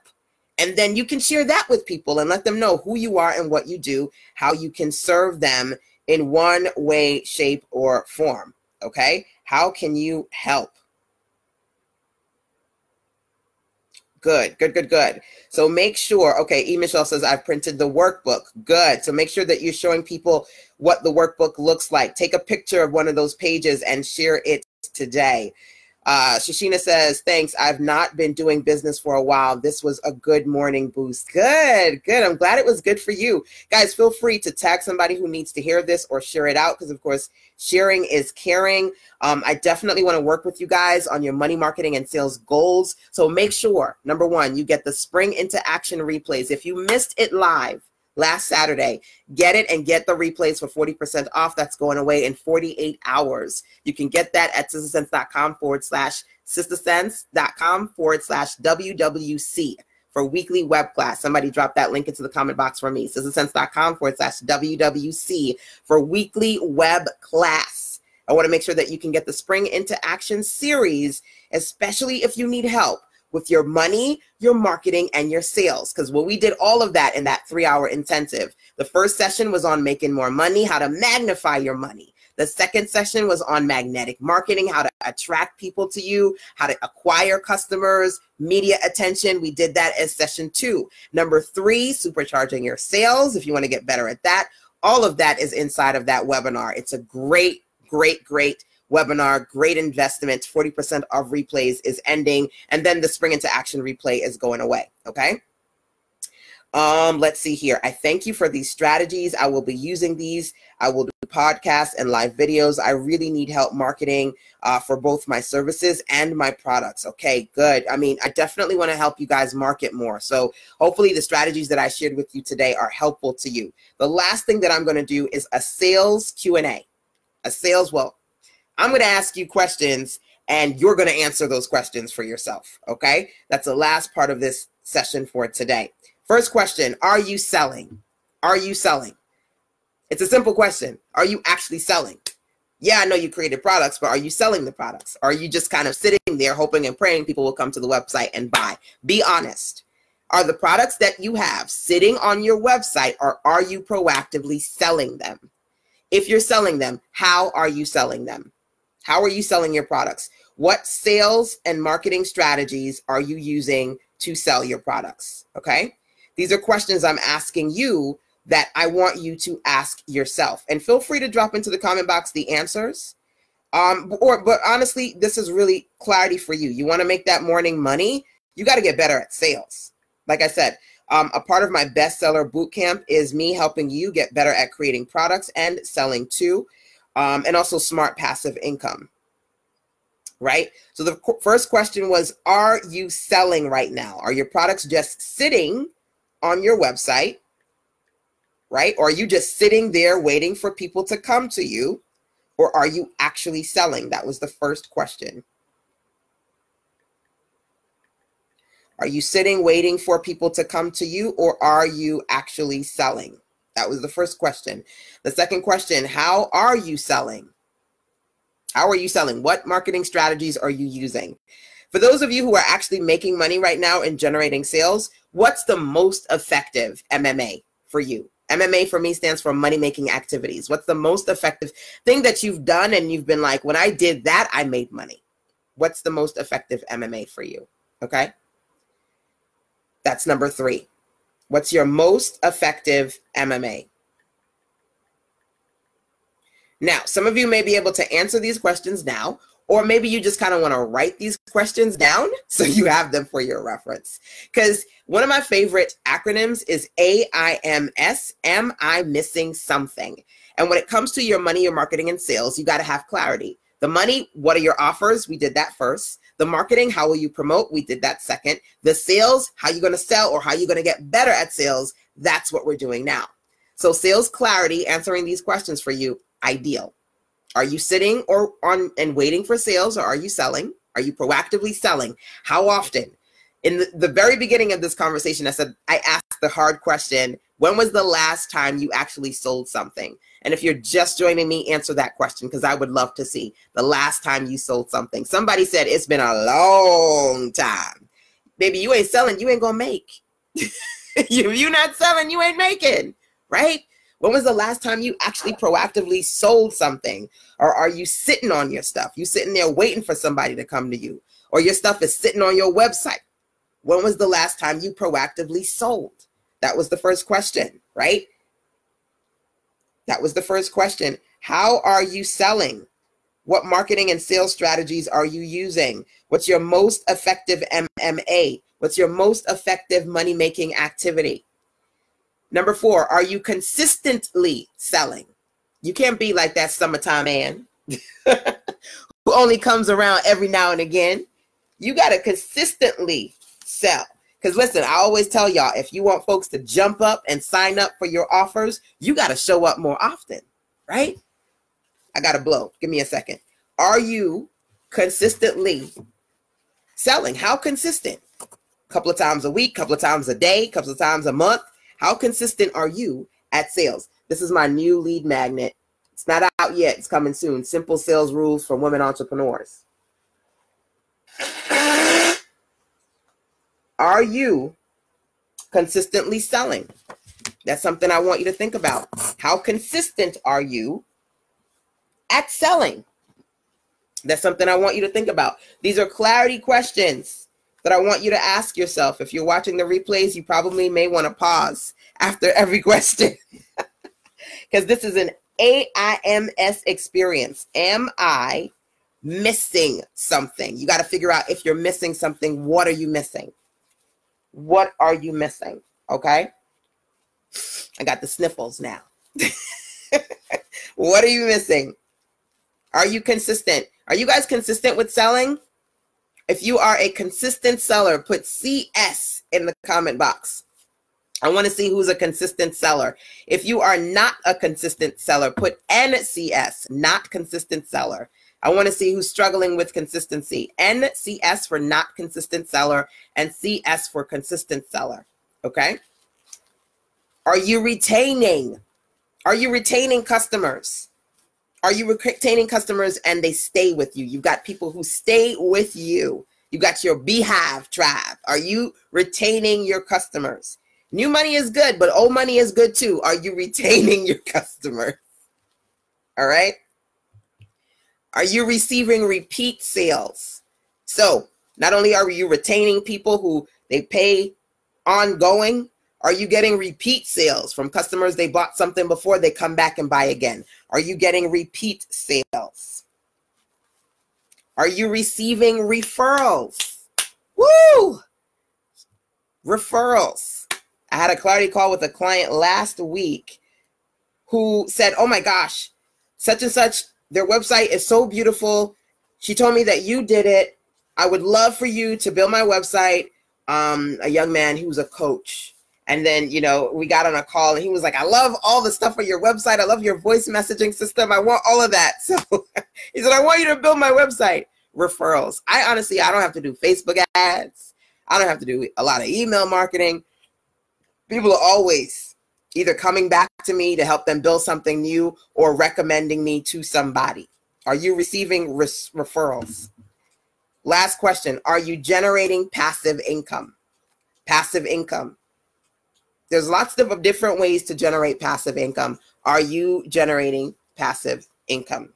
And then you can share that with people and let them know who you are and what you do, how you can serve them in one way, shape, or form. Okay? How can you help? Good, good, good, good. So make sure, okay, E. Michelle says, I've printed the workbook. Good. So make sure that you're showing people what the workbook looks like. Take a picture of one of those pages and share it today. Shashina says, thanks. I've not been doing business for a while. This was a good morning boost. Good, good. I'm glad it was good for you. Guys, feel free to tag somebody who needs to hear this or share it out because, of course, sharing is caring. I definitely want to work with you guys on your money marketing and sales goals. So make sure, number one, you get the Spring into Action replays. If you missed it live last Saturday, get it and get the replays for 40% off. That's going away in 48 hours. You can get that at sistersense.com/WWC for weekly web class. Somebody drop that link into the comment box for me. sistersense.com/WWC for weekly web class. I want to make sure that you can get the Spring into Action series, especially if you need help with your money, your marketing, and your sales. Because when we did all of that in that 3-hour intensive, the first session was on making more money, how to magnify your money. The second session was on magnetic marketing, how to attract people to you, how to acquire customers, media attention. We did that as session 2. Number 3, supercharging your sales. If you want to get better at that, all of that is inside of that webinar. It's a great, great, great webinar, great investment. 40% of replays is ending, and then the Spring into Action replay is going away. Okay. Let's see here. I thank you for these strategies. I will be using these. I will do podcasts and live videos. I really need help marketing for both my services and my products. Okay, good. I mean, I definitely want to help you guys market more. So hopefully the strategies that I shared with you today are helpful to you. The last thing that I'm going to do is a sales Q&A. I'm going to ask you questions and you're going to answer those questions for yourself. Okay. That's the last part of this session for today. First question, are you selling? Are you selling? It's a simple question. Are you actually selling? Yeah, I know you created products, but are you selling the products? Or are you just kind of sitting there hoping and praying people will come to the website and buy? Be honest. Are the products that you have sitting on your website, or are you proactively selling them? If you're selling them, how are you selling them? How are you selling your products? What sales and marketing strategies are you using to sell your products? Okay. These are questions I'm asking you that I want you to ask yourself, and feel free to drop into the comment box the answers. But honestly, this is really clarity for you. You want to make that morning money. You got to get better at sales. Like I said, a part of my bestseller bootcamp is me helping you get better at creating products and selling too. And also smart passive income, right? So the first question was, are you selling right now? Are your products just sitting on your website, right? Or are you just sitting there waiting for people to come to you? Or are you actually selling? That was the first question. Are you sitting waiting for people to come to you, or are you actually selling? That was the first question. The second question, how are you selling? How are you selling? What marketing strategies are you using? For those of you who are actually making money right now and generating sales, what's the most effective MMA for you? MMA for me stands for money-making activities. What's the most effective thing that you've done and you've been like, when I did that, I made money? What's the most effective MMA for you? Okay. That's number 3. What's your most effective MMA? Now, some of you may be able to answer these questions now, or maybe you just kind of want to write these questions down so you have them for your reference. Because one of my favorite acronyms is AIMS, am I missing something? And when it comes to your money, your marketing, and sales, you got to have clarity. The money, what are your offers? We did that first. The marketing, how will you promote? We did that second. The sales, how you going to sell or how you going to get better at sales? That's what we're doing now. So sales clarity, answering these questions for you, ideal. Are you sitting and waiting for sales, or are you selling? Are you proactively selling? How often? In the very beginning of this conversation, I asked the hard question, when was the last time you actually sold something? And if you're just joining me, answer that question, because I would love to see the last time you sold something. Somebody said it's been a long time. Baby, you ain't selling, you ain't gonna make. If you're not selling, you ain't making, right? When was the last time you actually proactively sold something? Or are you sitting on your stuff? You sitting there waiting for somebody to come to you, or your stuff is sitting on your website. When was the last time you proactively sold? That was the first question, right? That was the first question. How are you selling? What marketing and sales strategies are you using? What's your most effective MMA? What's your most effective money-making activity? Number 4, are you consistently selling? You can't be like that summertime man who only comes around every now and again. You got to consistently sell. Because listen, I always tell y'all, if you want folks to jump up and sign up for your offers, you got to show up more often, right? I got to blow. Give me a second. Are you consistently selling? How consistent? A couple of times a week, couple of times a day, couple of times a month. How consistent are you at sales? This is my new lead magnet. It's not out yet. It's coming soon. Simple sales rules for women entrepreneurs. Are you consistently selling? That's something I want you to think about. How consistent are you at selling? That's something I want you to think about. These are clarity questions that I want you to ask yourself. If you're watching the replays, you probably may want to pause after every question because this is an AIMS experience. Am I missing something? You got to figure out if you're missing something. What are you missing? What are you missing? Okay. I got the sniffles now. What are you missing? Are you consistent? Are you guys consistent with selling? If you are a consistent seller, put CS in the comment box. I want to see who's a consistent seller. If you are not a consistent seller, put NCS, not consistent seller. I want to see who's struggling with consistency. NCS for not consistent seller and CS for consistent seller. Okay. Are you retaining? Are you retaining customers? Are you retaining customers and they stay with you? You've got people who stay with you. You got your beehive tribe. Are you retaining your customers? New money is good, but old money is good too. Are you retaining your customers? All right. Are you receiving repeat sales? So not only are you retaining people who they pay ongoing, are you getting repeat sales from customers they bought something before, they come back and buy again? Are you getting repeat sales? Are you receiving referrals? Woo! Referrals. I had a clarity call with a client last week who said, oh my gosh, such and such, their website is so beautiful. She told me that you did it. I would love for you to build my website. A young man who's a coach. And then, you know, we got on a call and he was like, I love all the stuff on your website. I love your voice messaging system. I want all of that. So he said, I want you to build my website. Referrals. I don't have to do Facebook ads. I don't have to do a lot of email marketing. People are always either coming back to me to help them build something new or recommending me to somebody. Are you receiving referrals? Last question. Are you generating passive income? Passive income. There's lots of different ways to generate passive income. Are you generating passive income?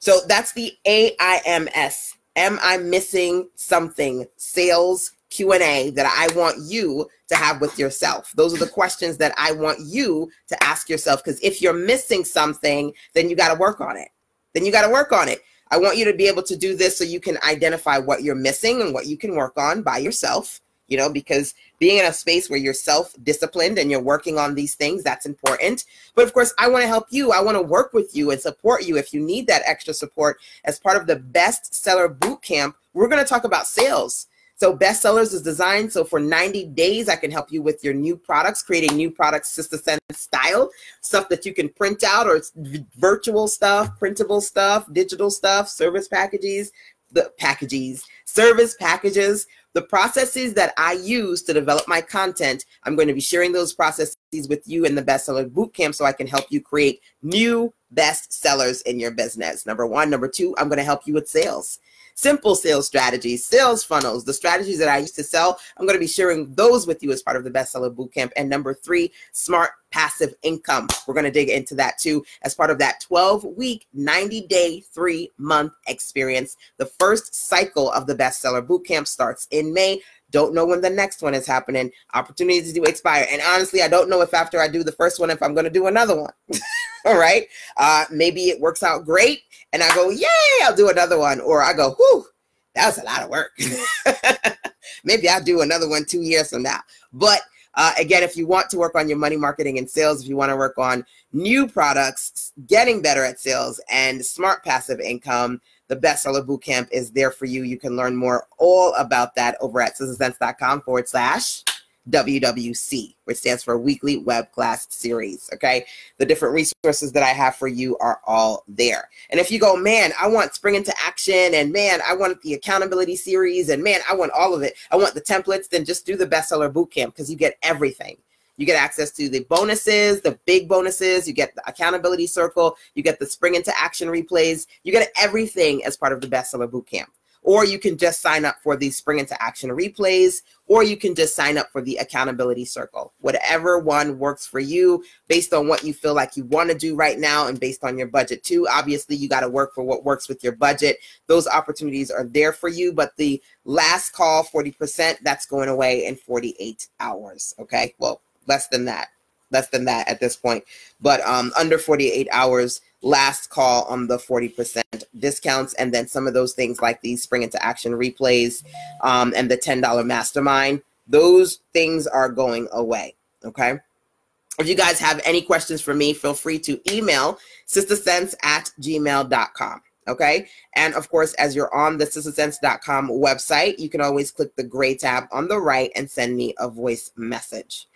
So that's the AIMS. Am I missing something? Sales Q&A that I want you to have with yourself. Those are the questions that I want you to ask yourself, because if you're missing something, then you got to work on it. I want you to be able to do this so you can identify what you're missing and what you can work on by yourself, you know, because being in a space where you're self-disciplined and you're working on these things, that's important. But of course, I want to help you. I want to work with you and support you if you need that extra support. As part of the Bestseller Bootcamp, we're going to talk about sales. So Bestsellers is designed so for 90 days, I can help you with your new products, creating new products, Sister Sense style, stuff that you can print out, or it's virtual stuff, printable stuff, digital stuff, service packages, the packages, service packages, the processes that I use to develop my content. I'm going to be sharing those processes with you in the Bestseller Bootcamp so I can help you create new best sellers in your business. Number one. Number two, I'm going to help you with sales. Simple sales strategies, sales funnels, the strategies that I used to sell. I'm going to be sharing those with you as part of the Bestseller Bootcamp. And number three, smart passive income. We're going to dig into that too as part of that 12-week, 90-day, 3-month experience. The first cycle of the Bestseller Bootcamp starts in May. Don't know when the next one is happening. Opportunities do expire. And honestly, I don't know if after I do the first one, if I'm going to do another one. All right. Maybe it works out great and I go, yay, I'll do another one. Or I go, whew, that was a lot of work. Maybe I'll do another one 2 years from now. But again, if you want to work on your money marketing and sales, if you want to work on new products, getting better at sales and smart passive income, the Bestseller Bootcamp is there for you. You can learn more all about that over at sizzlesense.com/WWC, which stands for Weekly Web Class Series. Okay. The different resources that I have for you are all there. And if you go, man, I want Spring into Action, and man, I want the accountability series, and man, I want all of it. I want the templates, then just do the Bestseller Bootcamp because you get everything. You get access to the bonuses, the big bonuses. You get the accountability circle. You get the Spring into Action replays. You get everything as part of the Bestseller Bootcamp. Or you can just sign up for the Spring into Action replays, or you can just sign up for the accountability circle. Whatever one works for you based on what you feel like you want to do right now and based on your budget too. Obviously, you got to work for what works with your budget. Those opportunities are there for you, but the last call, 40%, that's going away in 48 hours. Okay, well, less than that at this point, but under 48 hours, last call on the 40% discounts, and then some of those things like the Spring into Action replays and the $10 mastermind, those things are going away. Okay. If you guys have any questions for me, feel free to email sistersense@gmail.com. Okay. And of course, as you're on the sistersense.com website, you can always click the gray tab on the right and send me a voice message.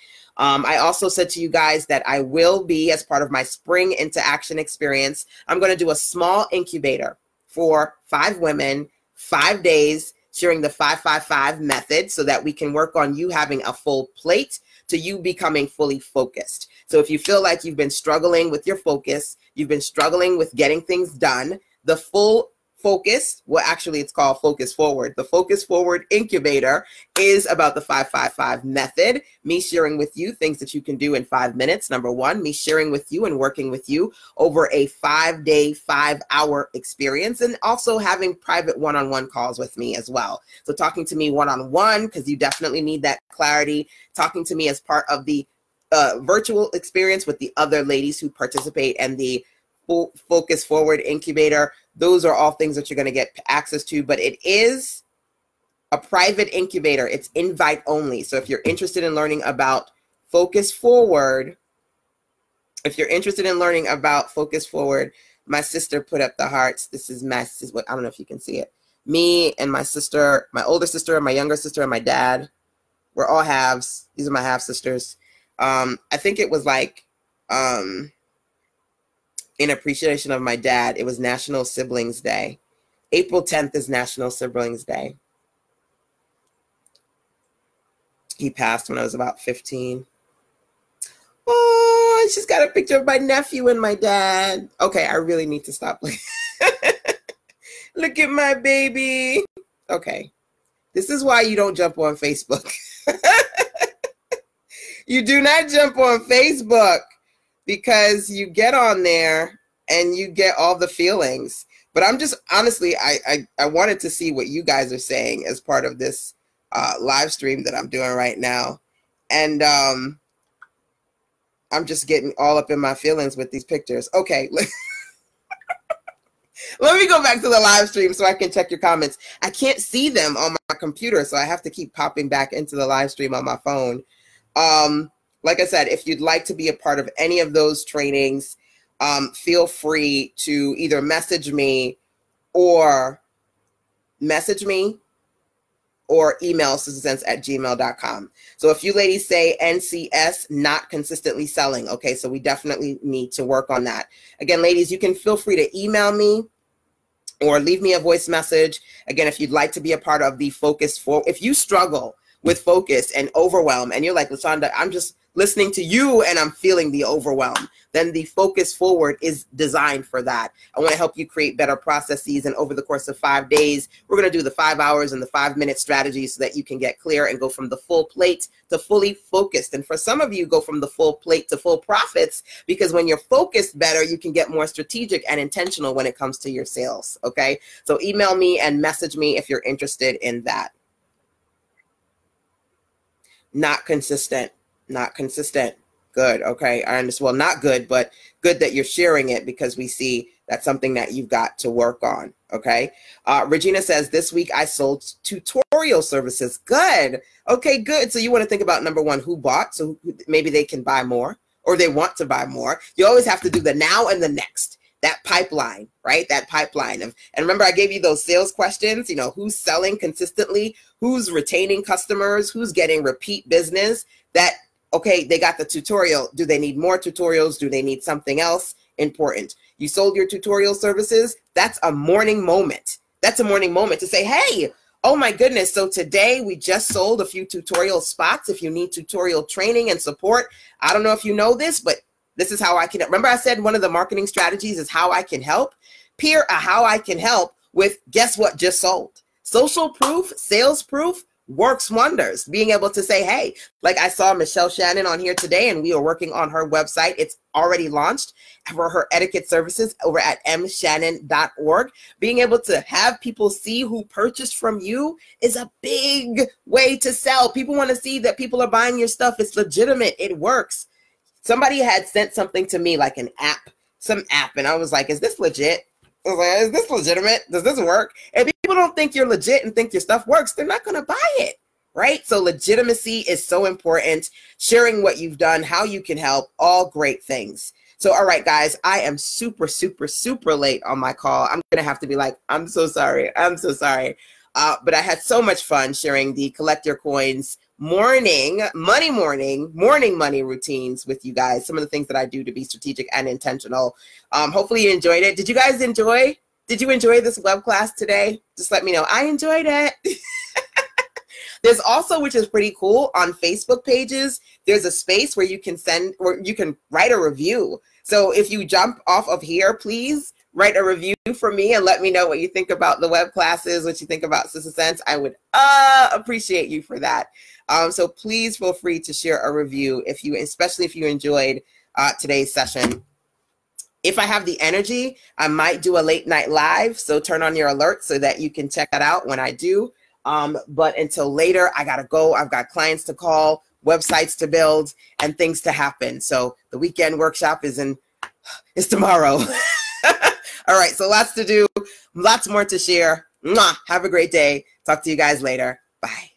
I also said to you guys that I will be, as part of my Spring into Action experience, I'm going to do a small incubator for 5 women, 5 days, sharing the 5-5-5 method so that we can work on you having a full plate to you becoming fully focused. So if you feel like you've been struggling with your focus, you've been struggling with getting things done, the full focus, well, actually it's called Focus Forward. The Focus Forward Incubator is about the 5-5-5 method, me sharing with you things that you can do in 5 minutes. Number one, me sharing with you and working with you over a 5-day, 5-hour experience, and also having private one-on-one calls with me as well. So talking to me one-on-one, because you definitely need that clarity, talking to me as part of the virtual experience with the other ladies who participate in the Focus Forward Incubator. Those are all things that you're going to get access to, but it is a private incubator. It's invite only. So if you're interested in learning about Focus Forward, my sister put up the hearts. This is my sister. I don't know if you can see it. Me and my sister, my older sister, and my younger sister, and my dad, we're all halves. These are my half sisters. I think it was like, in appreciation of my dad, it was National Siblings Day. April 10th is National Siblings Day. He passed when I was about 15. Oh, she's got a picture of my nephew and my dad. Okay, I really need to stop. Look at my baby. Okay, this is why you don't jump on Facebook. You do not jump on Facebook, because you get on there and you get all the feelings. But I'm just, honestly, I wanted to see what you guys are saying as part of this live stream that I'm doing right now. And I'm just getting all up in my feelings with these pictures. Okay. Let me go back to the live stream so I can check your comments. I can't see them on my computer, so I have to keep popping back into the live stream on my phone. Like I said, if you'd like to be a part of any of those trainings, feel free to either message me or email sistersense@gmail.com. So if you ladies say NCS, not consistently selling, okay, so we definitely need to work on that. Again, ladies, you can feel free to email me or leave me a voice message. Again, if you'd like to be a part of the Focus For, if you struggle with focus and overwhelm and you're like, LaShanda, I'm just listening to you and I'm feeling the overwhelm, then the Focus Forward is designed for that. I want to help you create better processes, and over the course of 5 days, we're going to do the 5 hours and the 5-minute strategy so that you can get clear and go from the full plate to fully focused. And for some of you, go from the full plate to full profits, because when you're focused better, you can get more strategic and intentional when it comes to your sales. Okay, so email me and message me if you're interested in that. Not consistent. Not consistent. Good. Okay. I understand. Well, not good, but good that you're sharing it, because we see that's something that you've got to work on. Okay. Regina says, this week I sold tutorial services. Good. Okay, good. So you want to think about, number one, who bought? So maybe they can buy more, or they want to buy more. You always have to do the now and the next. That pipeline, right? That pipeline of, and remember I gave you those sales questions, you know, who's selling consistently, who's retaining customers, who's getting repeat business. That, okay, they got the tutorial. Do they need more tutorials? Do they need something else? Important. You sold your tutorial services. That's a morning moment. That's a morning moment to say, hey, oh my goodness. So today we just sold a few tutorial spots. If you need tutorial training and support, I don't know if you know this, but this is how I can, remember I said one of the marketing strategies is how I can help. Peer a how I can help with, guess what just sold. Social proof, sales proof works wonders. Being able to say, hey, like I saw Michelle Shannon on here today, and we are working on her website. It's already launched for her etiquette services over at mshannon.org. Being able to have people see who purchased from you is a big way to sell. People want to see that people are buying your stuff. It's legitimate. It works. Somebody had sent something to me, like an app, some app, and I was like, is this legit? I was like, is this legitimate? Does this work? And people don't think you're legit and think your stuff works, they're not going to buy it, right? So legitimacy is so important. Sharing what you've done, how you can help, all great things. So, all right, guys, I am super, super, super late on my call. I'm going to have to be like, I'm so sorry. I'm so sorry. But I had so much fun sharing the Collect Your Coins morning money routines with you guys. Some of the things that I do to be strategic and intentional. Hopefully you enjoyed it. Did you guys enjoy? Did you enjoy this web class today? Just let me know. I enjoyed it. There's also, which is pretty cool, on Facebook pages, there's a space where you can send, or you can write a review. So if you jump off of here, please write a review for me and let me know what you think about the web classes, what you think about Sister Sense. I would appreciate you for that. So please feel free to share a review, if you, especially if you enjoyed today's session. If I have the energy, I might do a late night live. So turn on your alerts so that you can check that out when I do. But until later, I gotta go. I've got clients to call, websites to build, and things to happen. So the weekend workshop is tomorrow. All right, so lots to do, lots more to share. Mwah. Have a great day. Talk to you guys later. Bye.